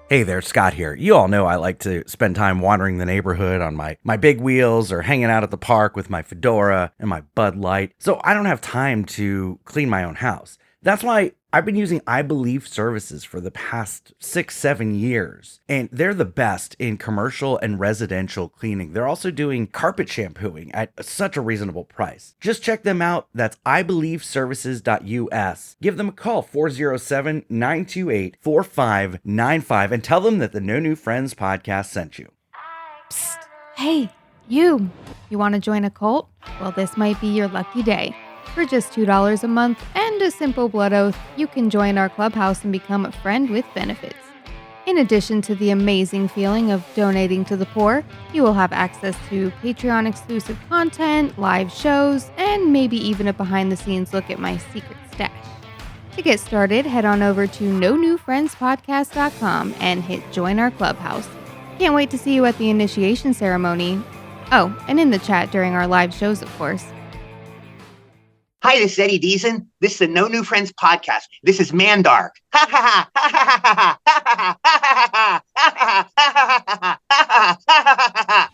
Hey there, Scott here. You all know I like to spend time wandering the neighborhood on my big wheels or hanging out at the park with my fedora and my Bud Light. So I don't have time to clean my own house. That's why I've been using I Believe services for the past 6-7 years, and they're the best in commercial and residential cleaning. They're also doing carpet shampooing at such a reasonable price. Just check them out. That's ibelieveservices.us. Give them a call, 407-928-4595, and tell them that the No New Friends podcast sent you. Psst. Hey, you want to join a cult? Well, this might be your lucky day. For just $2 a month and a simple blood oath, you can join our clubhouse and become a friend with benefits. In addition to the amazing feeling of donating to the poor, you will have access to Patreon exclusive content, live shows, and maybe even a behind-the-scenes look at my secret stash. To get started, head on over to nonewfriendspodcast.com and hit join our clubhouse. Can't wait to see you at the initiation ceremony. Oh, and in the chat during our live shows, of course. Hi, this is Eddie Deason. This is the No New Friends podcast. This is Mandark. Ha ha ha ha ha ha ha ha ha ha ha ha.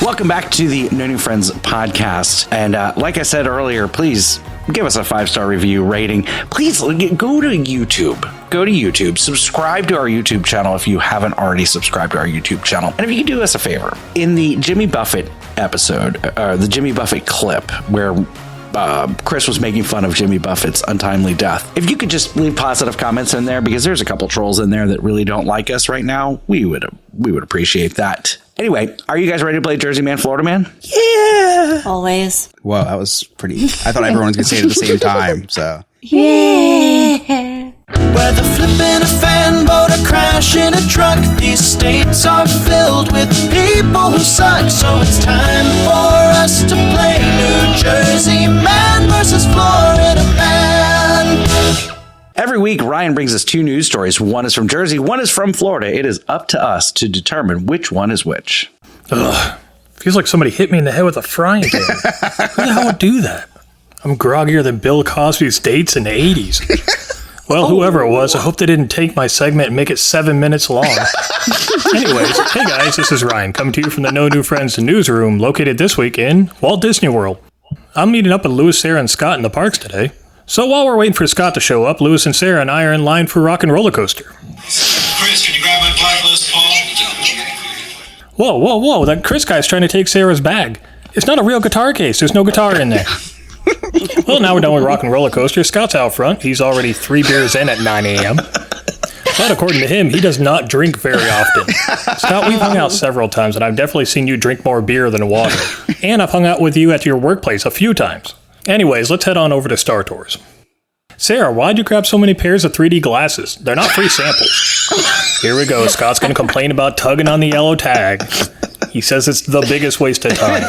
Welcome back to the No New Friends podcast. And like I said earlier, please give us a 5-star review rating. Please go to YouTube. Go to YouTube. Subscribe to our YouTube channel if you haven't already subscribed to our YouTube channel. And if you can do us a favor, in the Jimmy Buffett episode, the Jimmy Buffett clip where Chris was making fun of Jimmy Buffett's untimely death, if you could just leave positive comments in there, because there's a couple trolls in there that really don't like us right now, we would appreciate that. Anyway, are you guys ready to play Jersey Man, Florida Man? Yeah. Always. Whoa, that was pretty. I thought everyone was going to say it at the same time. So Yeah. Whether flipping a fan boat or crashing a truck, these states are filled with people who suck. So it's time for us to play New Jersey man versus Florida man. Every week, Ryan brings us 2 news stories. One is from Jersey, one is from Florida. It is up to us to determine which one is which. Ugh. Feels like somebody hit me in the head with a frying pan. Who the hell would do that? I'm groggier than Bill Cosby's dates in the 80s. Well, whoever it was, I hope they didn't take my segment and make it 7 minutes long. Anyways, hey guys, this is Ryan, coming to you from the No New Friends newsroom, located this week in Walt Disney World. I'm meeting up with Lewis, Sarah, and Scott in the parks today. So while we're waiting for Scott to show up, Lewis and Sarah and I are in line for Rock and Roller Coaster. Chris, can you grab my blacklist, Paul? Whoa, that Chris guy's trying to take Sarah's bag. It's not a real guitar case, there's no guitar in there. Well, now we're done with Rock and Roller Coaster. Scott's out front. He's already 3 beers in at 9 a.m. But according to him, he does not drink very often. Scott, we've hung out several times, and I've definitely seen you drink more beer than water. And I've hung out with you at your workplace a few times. Anyways, let's head on over to Star Tours. Sarah, why'd you grab so many pairs of 3D glasses? They're not free samples. Here we go. Scott's going to complain about tugging on the yellow tag. He says it's the biggest waste of time.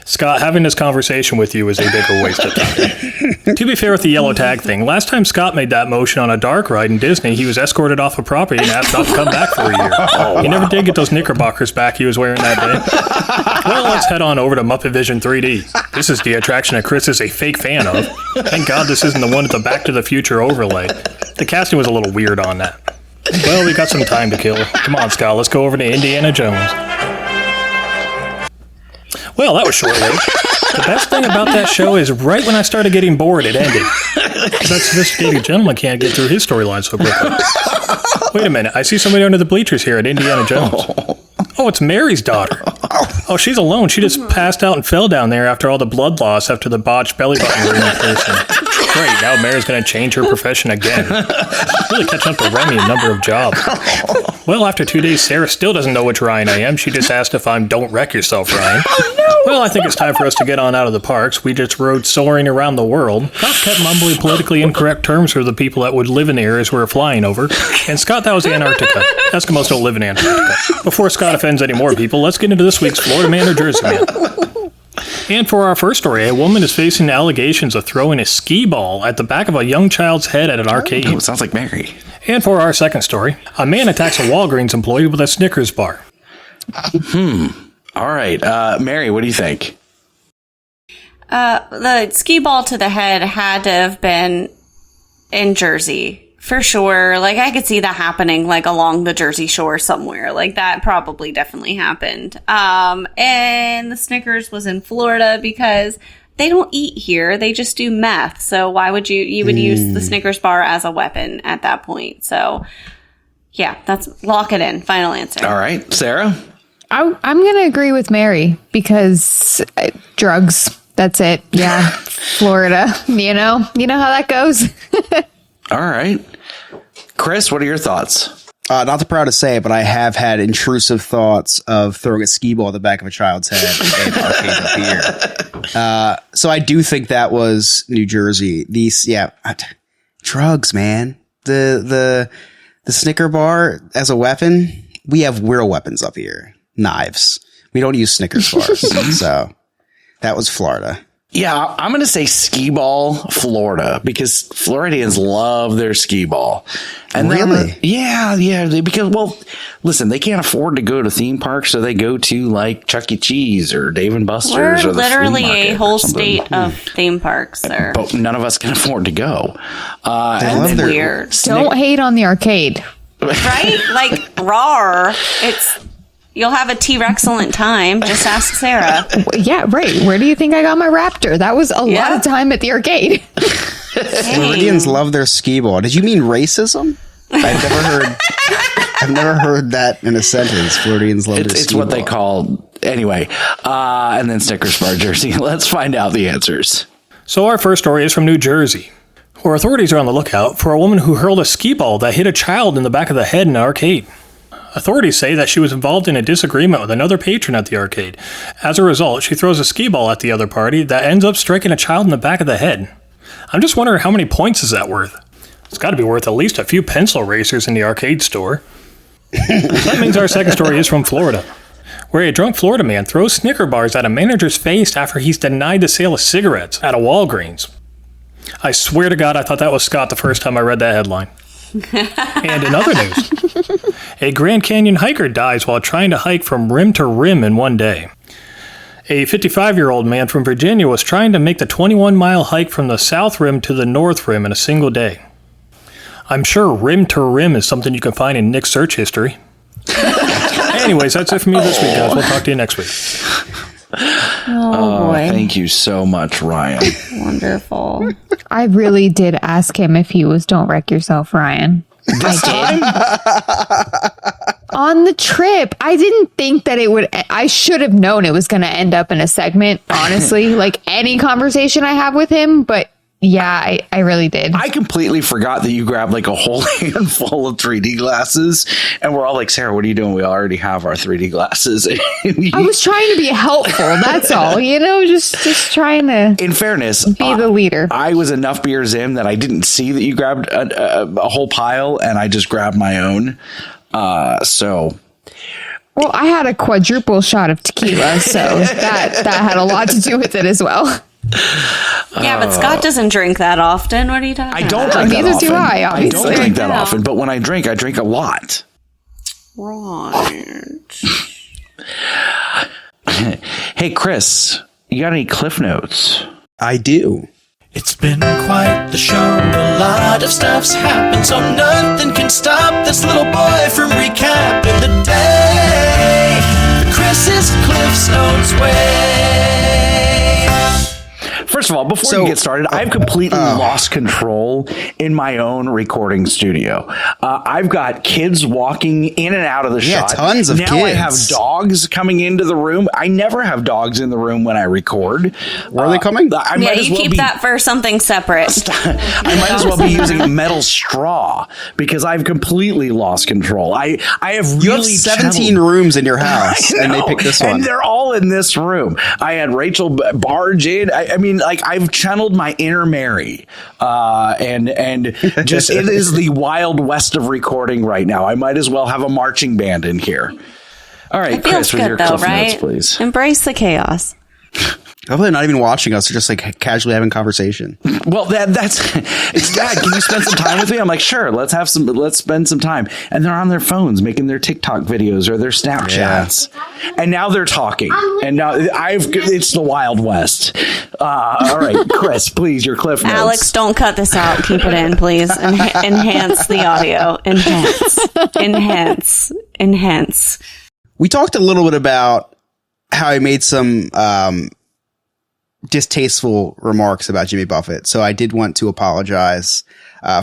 Scott, having this conversation with you is a bigger waste of time. To be fair with the yellow tag thing, last time Scott made that motion on a dark ride in Disney, he was escorted off a property and asked not to come back for a year. He never did get those knickerbockers back he was wearing that day. Well, let's head on over to Muppet Vision 3D. This is the attraction that Chris is a fake fan of. Thank God this isn't the one with the Back to the Future overlay. The casting was a little weird on that. Well, we got some time to kill. Come on, Scott, let's go over to Indiana Jones. Well, that was short-lived. The best thing about that show is right when I started getting bored, it ended. That sophisticated gentleman can't get through his storyline so quickly. Wait a minute, I see somebody under the bleachers here at Indiana Jones. Oh, it's Mary's daughter. Oh, she's alone. She just passed out and fell down there after all the blood loss after the botched belly button reimbursement. Great, now Mary's going to change her profession again. Really catching up to Remy a number of jobs. Well, after 2 days, Sarah still doesn't know which Ryan I am. She just asked if I'm Don't Wreck Yourself, Ryan. Well, I think it's time for us to get on out of the parks. We just rode soaring around the world. Scott kept mumbling politically incorrect terms for the people that would live in the areas we were flying over. And Scott, that was Antarctica. Eskimos don't live in Antarctica. Before Scott offends any more people, let's get into this week's Florida Man or Jersey Man. And for our first story, a woman is facing allegations of throwing a skee ball at the back of a young child's head at an arcade. Oh, sounds like Mary. And for our second story, a man attacks a Walgreens employee with a Snickers bar. All right. Mary, what do you think? The skee ball to the head had to have been in Jersey. For sure. Like, I could see that happening, like, along the Jersey Shore somewhere. Like, that probably definitely happened. And the Snickers was in Florida because they don't eat here. They just do meth. So why would you would use the Snickers bar as a weapon at that point? So, yeah, lock it in. Final answer. All right. Sarah? I'm going to agree with Mary because drugs. That's it. Yeah. Florida. You know how that goes. All right. Chris, what are your thoughts? Not too proud to say it, but I have had intrusive thoughts of throwing a skee ball at the back of a child's head in arcades of beer. So I do think that was New Jersey. Drugs, man. The Snicker bar as a weapon. We have real weapons up here. Knives. We don't use Snickers bars. So that was Florida. Yeah, I'm going to say skee ball, Florida, because Floridians love their skee ball. And really? Because, well, listen, they can't afford to go to theme parks, so they go to, like, Chuck E. Cheese or Dave & Buster's. We're or the literally flea a whole state of theme parks there. But none of us can afford to go. That's weird. Don't hate on the arcade. Right? Like, rawr. You'll have a T-Rexcellent time. Just ask Sarah. Yeah, right. Where do you think I got my Raptor? That was a lot of time at the arcade. Floridians love their skee ball. Did you mean racism? I've never heard that in a sentence. Floridians love their skee ball. It's what they call anyway. And then Snickers bar Jersey. Let's find out the answers. So our first story is from New Jersey, where authorities are on the lookout for a woman who hurled a skee ball that hit a child in the back of the head in an arcade. Authorities say that she was involved in a disagreement with another patron at the arcade. As a result, she throws a skee ball at the other party that ends up striking a child in the back of the head. I'm just wondering how many points is that worth? It's got to be worth at least a few pencil erasers in the arcade store. That means our second story is from Florida, where a drunk Florida man throws Snicker bars at a manager's face after he's denied the sale of cigarettes at a Walgreens. I swear to God, I thought that was Scott the first time I read that headline. And in other news, a Grand Canyon hiker dies while trying to hike from rim to rim in one day. A 55-year-old man from Virginia was trying to make the 21-mile hike from the south rim to the north rim in a single day. I'm sure rim to rim is something you can find in Nick's search history. Anyways, that's it for me this week, guys. We'll talk to you next week. Oh, boy. Thank you so much, Ryan. Wonderful. I really did ask him if he was Don't Wreck Yourself, Ryan. I did. On the trip, I didn't think that it would. I should have known it was going to end up in a segment, honestly, like any conversation I have with him. But yeah, I really did. I completely forgot that you grabbed like a whole handful of 3D glasses, and we're all like, Sarah, what are you doing? We already have our 3D glasses. I was trying to be helpful. That's all, just trying to. In fairness, be the leader. I was enough beers in that I didn't see that you grabbed a whole pile, and I just grabbed my own. Well, I had a quadruple shot of tequila, so that had a lot to do with it as well. Yeah, but Scott doesn't drink that often. What are you talking about? I don't drink that Neither often. do I, obviously. I don't drink that often, but when I drink a lot. Right. Hey, Chris, you got any Cliff Notes? I do. It's been quite the show. A lot of stuff's happened, so nothing can stop this little boy from recapping the day the Chris's Cliff Notes way. First of all, before you get started, I've completely lost control in my own recording studio. I've got kids walking in and out of the shot. Tons of kids. Now I have dogs coming into the room. I never have dogs in the room when I record. Where are they coming? Keep that for something separate. I might as well be using a metal straw because I've completely lost control. I have really You have 17 rooms in your house, and they picked this one. And they're all in this room. I had Rachel barge in. I mean, like, I've channeled my inner Mary, and just it is the wild west of recording right now. I might as well have a marching band in here. All right, It feels Chris, with good your though, Cliff right? Notes, please. Embrace the chaos. Hopefully they're not even watching us. They're just like casually having conversation. Well, that's it's Dad. Can you spend some time with me? I'm like, sure. Let's spend some time. And they're on their phones making their TikTok videos or their Snapchats. Yeah. And now they're talking. And now it's the Wild West. All right, Chris, please, your Cliff Notes. Alex, don't cut this out. Keep it in, please. Enhance the audio. Enhance. We talked a little bit about how he made some distasteful remarks about Jimmy Buffett. So I did want to apologize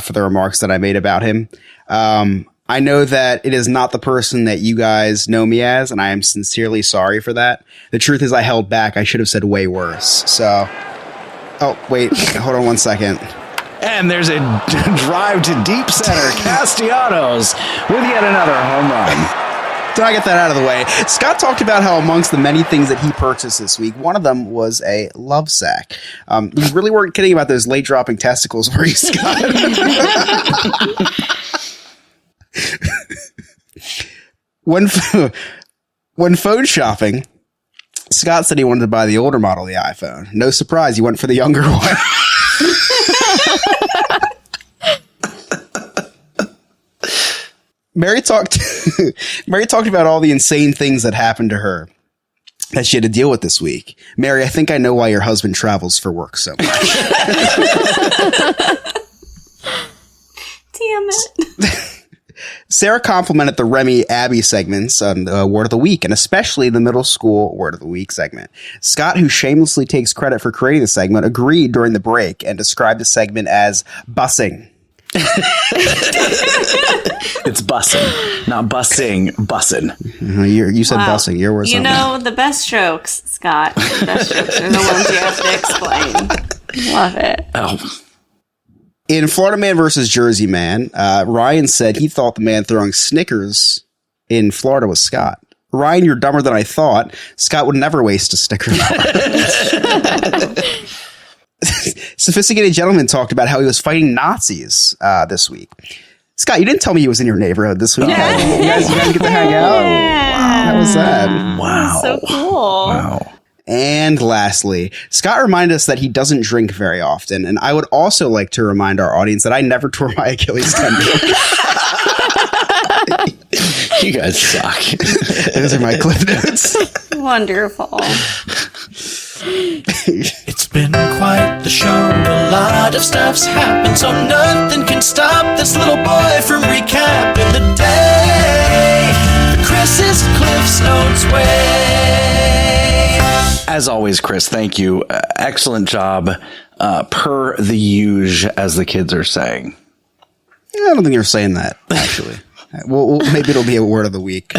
for the remarks that I made about him. I know that it is not the person that you guys know me as, and I am sincerely sorry for that. The truth is I held back. I should have said way worse. So, oh, wait, hold on one second. And there's a drive to deep center. Castellanos with yet another home run. Did I get that out of the way? Scott talked about how amongst the many things that he purchased this week, one of them was a love sack. You really weren't kidding about those late dropping testicles, were you, Scott? When phone shopping, Scott said he wanted to buy the older model of the iPhone. No surprise, he went for the younger one. Mary talked about all the insane things that happened to her that she had to deal with this week. Mary, I think I know why your husband travels for work so much. Damn it. Sarah complimented the Remy Abby segments on the Word of the Week, and especially the middle school Word of the Week segment. Scott, who shamelessly takes credit for creating the segment, agreed during the break and described the segment as bussing. It's bussing, not bussing, bussin'. You said bussing. Your words. You know, the best jokes, Scott. The best jokes are the ones you have to explain. Love it. Oh. In Florida Man versus Jersey Man, Ryan said he thought the man throwing Snickers in Florida was Scott. Ryan, you're dumber than I thought. Scott would never waste a Snicker bar. Sophisticated Gentleman talked about how he was fighting Nazis this week. Scott, you didn't tell me he was in your neighborhood this week. Yeah. You guys get to hang out. Wow. How was that? Wow. So cool. Wow. And lastly, Scott reminded us that he doesn't drink very often. And I would also like to remind our audience that I never tore my Achilles tendon. You guys suck. Those are my clip notes. Wonderful. It's been quite the show. A lot of stuff's happened, so nothing can stop this little boy from recapping the day the Chris's Cliff's Notes way. As always, Chris, thank you. Excellent job. Per the usual, as the kids are saying. I don't think you're saying that, actually. Well, maybe it'll be a word of the week.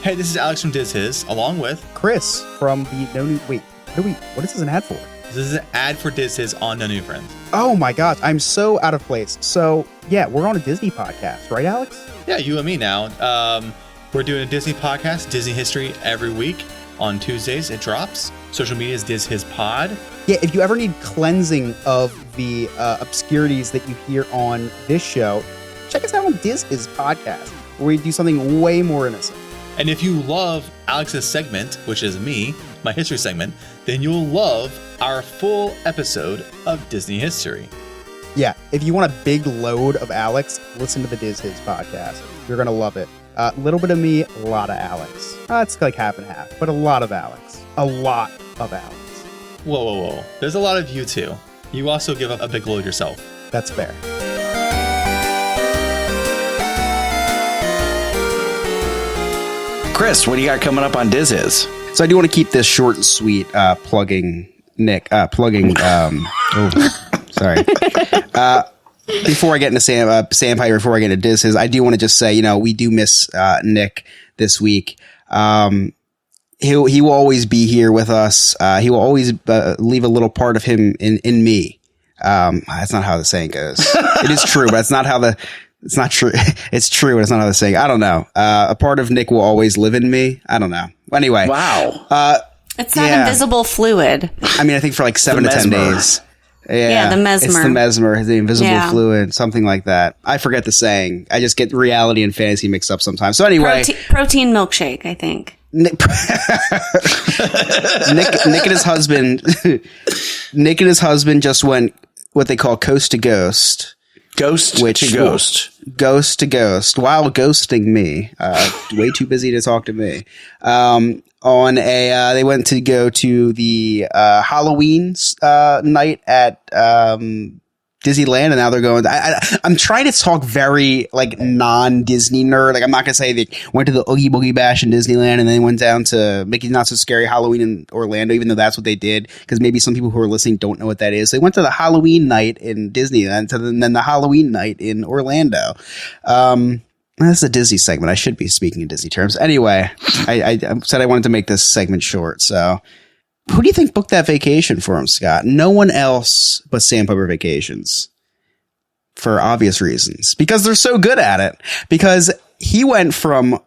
Hey, this is Alex from Diz His, along with Chris from the No New... Wait, what is this an ad for? This is an ad for Diz His on No New Friends. Oh my gosh, I'm so out of place. So, yeah, we're on a Disney podcast, right, Alex? Yeah, you and me now. We're doing a Disney podcast, Disney History, every week. On Tuesdays, it drops. Social media is Diz His Pod. Yeah, if you ever need cleansing of the obscurities that you hear on this show, check us out on Diz His podcast, where we do something way more innocent. And if you love Alex's segment, which is me, my history segment, then you'll love our full episode of Disney history. Yeah, if you want a big load of Alex, listen to the Diz His podcast. You're going to love it. A little bit of me, a lot of Alex. It's like half and half, but a lot of Alex. A lot of Alex. Whoa. There's a lot of you too. You also give up a big load yourself. That's fair. Chris, what do you got coming up on Diz His? So I do want to keep this short and sweet, plugging Nick. Sorry. Before I get into Sandpiper, before I get into Diz His, I do want to just say, we do miss Nick this week. He will always be here with us. He will always leave a little part of him in me. That's not how the saying goes. It is true, but it's not true. It's true, but it's not how the saying. I don't know. A part of Nick will always live in me. I don't know. Anyway. Wow. It's that invisible fluid. I mean, I think for like 7 to 10 days. Yeah, the mesmer. It's the mesmer, the invisible fluid, something like that. I forget the saying. I just get reality and fantasy mixed up sometimes. So anyway. Protein milkshake, I think. Nick and his husband just went what they call coast to ghost. Ghost to ghost. Ghost to ghost. While ghosting me. Way too busy to talk to me. They went to go to the Halloween night at Disneyland, and now they're going. I'm trying to talk very like non-Disney nerd. Like I'm not gonna say they went to the Oogie Boogie Bash in Disneyland and then went down to Mickey's Not So Scary Halloween in Orlando, even though that's what they did. Because maybe some people who are listening don't know what that is. They went to the Halloween night in Disneyland, and then the Halloween night in Orlando. This is a Disney segment. I should be speaking in Disney terms. Anyway, I said I wanted to make this segment short. So, who do you think booked that vacation for him, Scott? No one else but Sandpiper Vacations. For obvious reasons. Because they're so good at it. Because he went from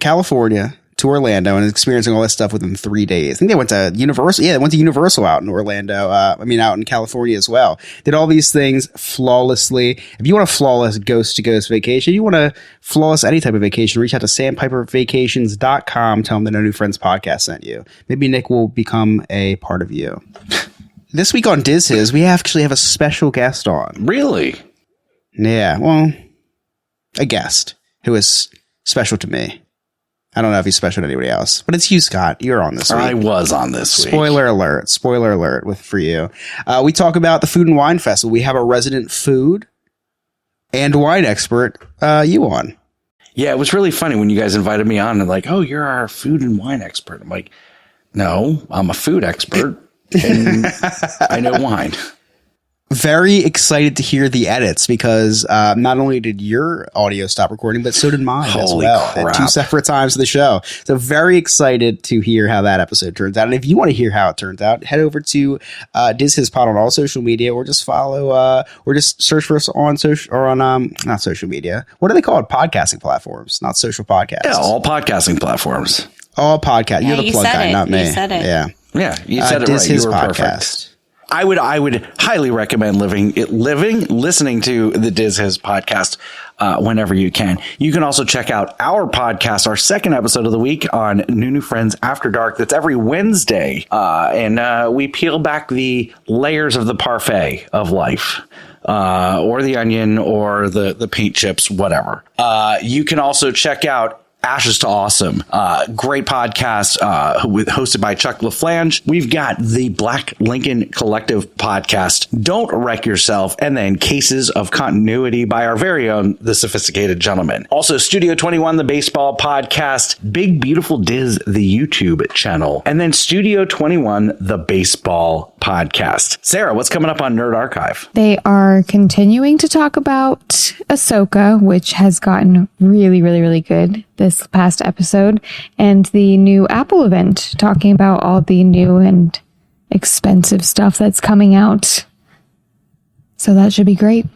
California to Orlando and experiencing all this stuff within 3 days. I think they went to Universal. Yeah, they went to Universal out in Orlando. Out in California as well. Did all these things flawlessly. If you want a flawless ghost to ghost vacation, you want a flawless any type of vacation, reach out to sandpipervacations.com. Tell them the No New Friends podcast sent you. Maybe Nick will become a part of you. This week on Diz His, we actually have a special guest on. Really? Yeah, well, a guest who is special to me. I don't know if he's special to anybody else, but it's you, Scott. You're on this week. I was on this week. Spoiler alert for you. We talk about the Food and Wine Festival. We have a resident food and wine expert, you on. Yeah, it was really funny when you guys invited me on and like, oh, you're our food and wine expert. I'm like, no, I'm a food expert and I know wine. very excited to hear the edits because not only did your audio stop recording, but so did mine as Holy well crap. at 2 separate times of the show. So very excited to hear how that episode turns out. And if you want to hear how it turns out, head over to Diz His Pod on all social media, or just follow, or just search for us on social, or on not social media. What are they called? Podcasting platforms, not social podcasts. Yeah, all podcasting platforms. All podcast. Yeah, You're the you plug said guy, it. not me. You said it. Yeah. Yeah, you said it Diz right. His You were Podcast. perfect. I would highly recommend listening to the Diz His podcast whenever you can. You can also check out our podcast, our second episode of the week on New Friends After Dark. That's every Wednesday, and we peel back the layers of the parfait of life. Or the onion, or the paint chips, whatever. You can also check out Ashes to Awesome, great podcast hosted by Chuck LaFlange. We've got the Black Lincoln Collective podcast, Don't Wreck Yourself, and then Cases of Continuity by our very own The Sophisticated Gentleman. Also, Studio 21, the baseball podcast, Big Beautiful Diz, the YouTube channel, and then Studio 21, the baseball podcast. Sarah, what's coming up on Nerd Archive? They are continuing to talk about Ahsoka, which has gotten really, really, really good this past episode, and the new Apple event, talking about all the new and expensive stuff that's coming out. So that should be great.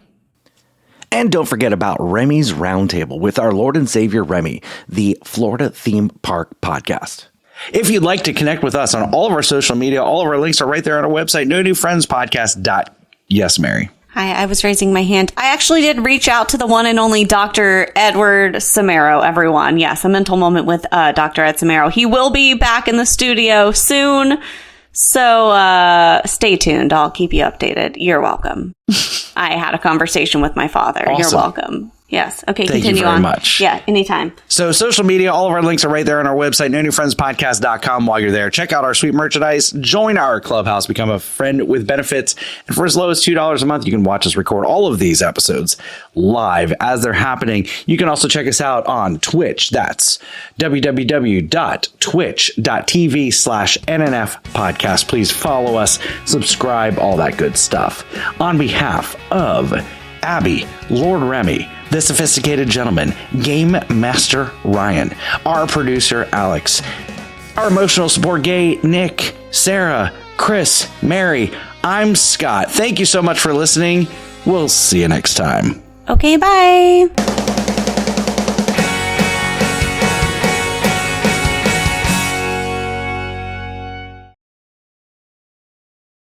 And don't forget about Remy's Roundtable with our Lord and Savior Remy, the Florida Theme Park podcast. If you'd like to connect with us on all of our social media, all of our links are right there on our website, nonewfriendspodcast. Yes, Mary. Hi, I was raising my hand. I actually did reach out to the one and only Dr. Edward Samaro, everyone. Yes, a mental moment with Dr. Ed Samaro. He will be back in the studio soon, so stay tuned. I'll keep you updated. You're welcome. I had a conversation with my father. Awesome. You're welcome. Yes. Okay, Thank continue you very on. much. Yeah, anytime. So social media, all of our links are right there on our website, nonewfriendspodcast.com. While you're there, check out our sweet merchandise, join our clubhouse, become a friend with benefits. And for as low as $2 a month, you can watch us record all of these episodes live as they're happening. You can also check us out on Twitch. That's www.twitch.tv/NNF podcast. Please follow us, subscribe, all that good stuff. On behalf of Abby, Lord Remy, The Sophisticated Gentleman, Game Master Ryan, our producer Alex, our emotional support gay Nick, Sarah, Chris, Mary, I'm Scott. Thank you so much for listening. We'll see you next time. Okay, bye.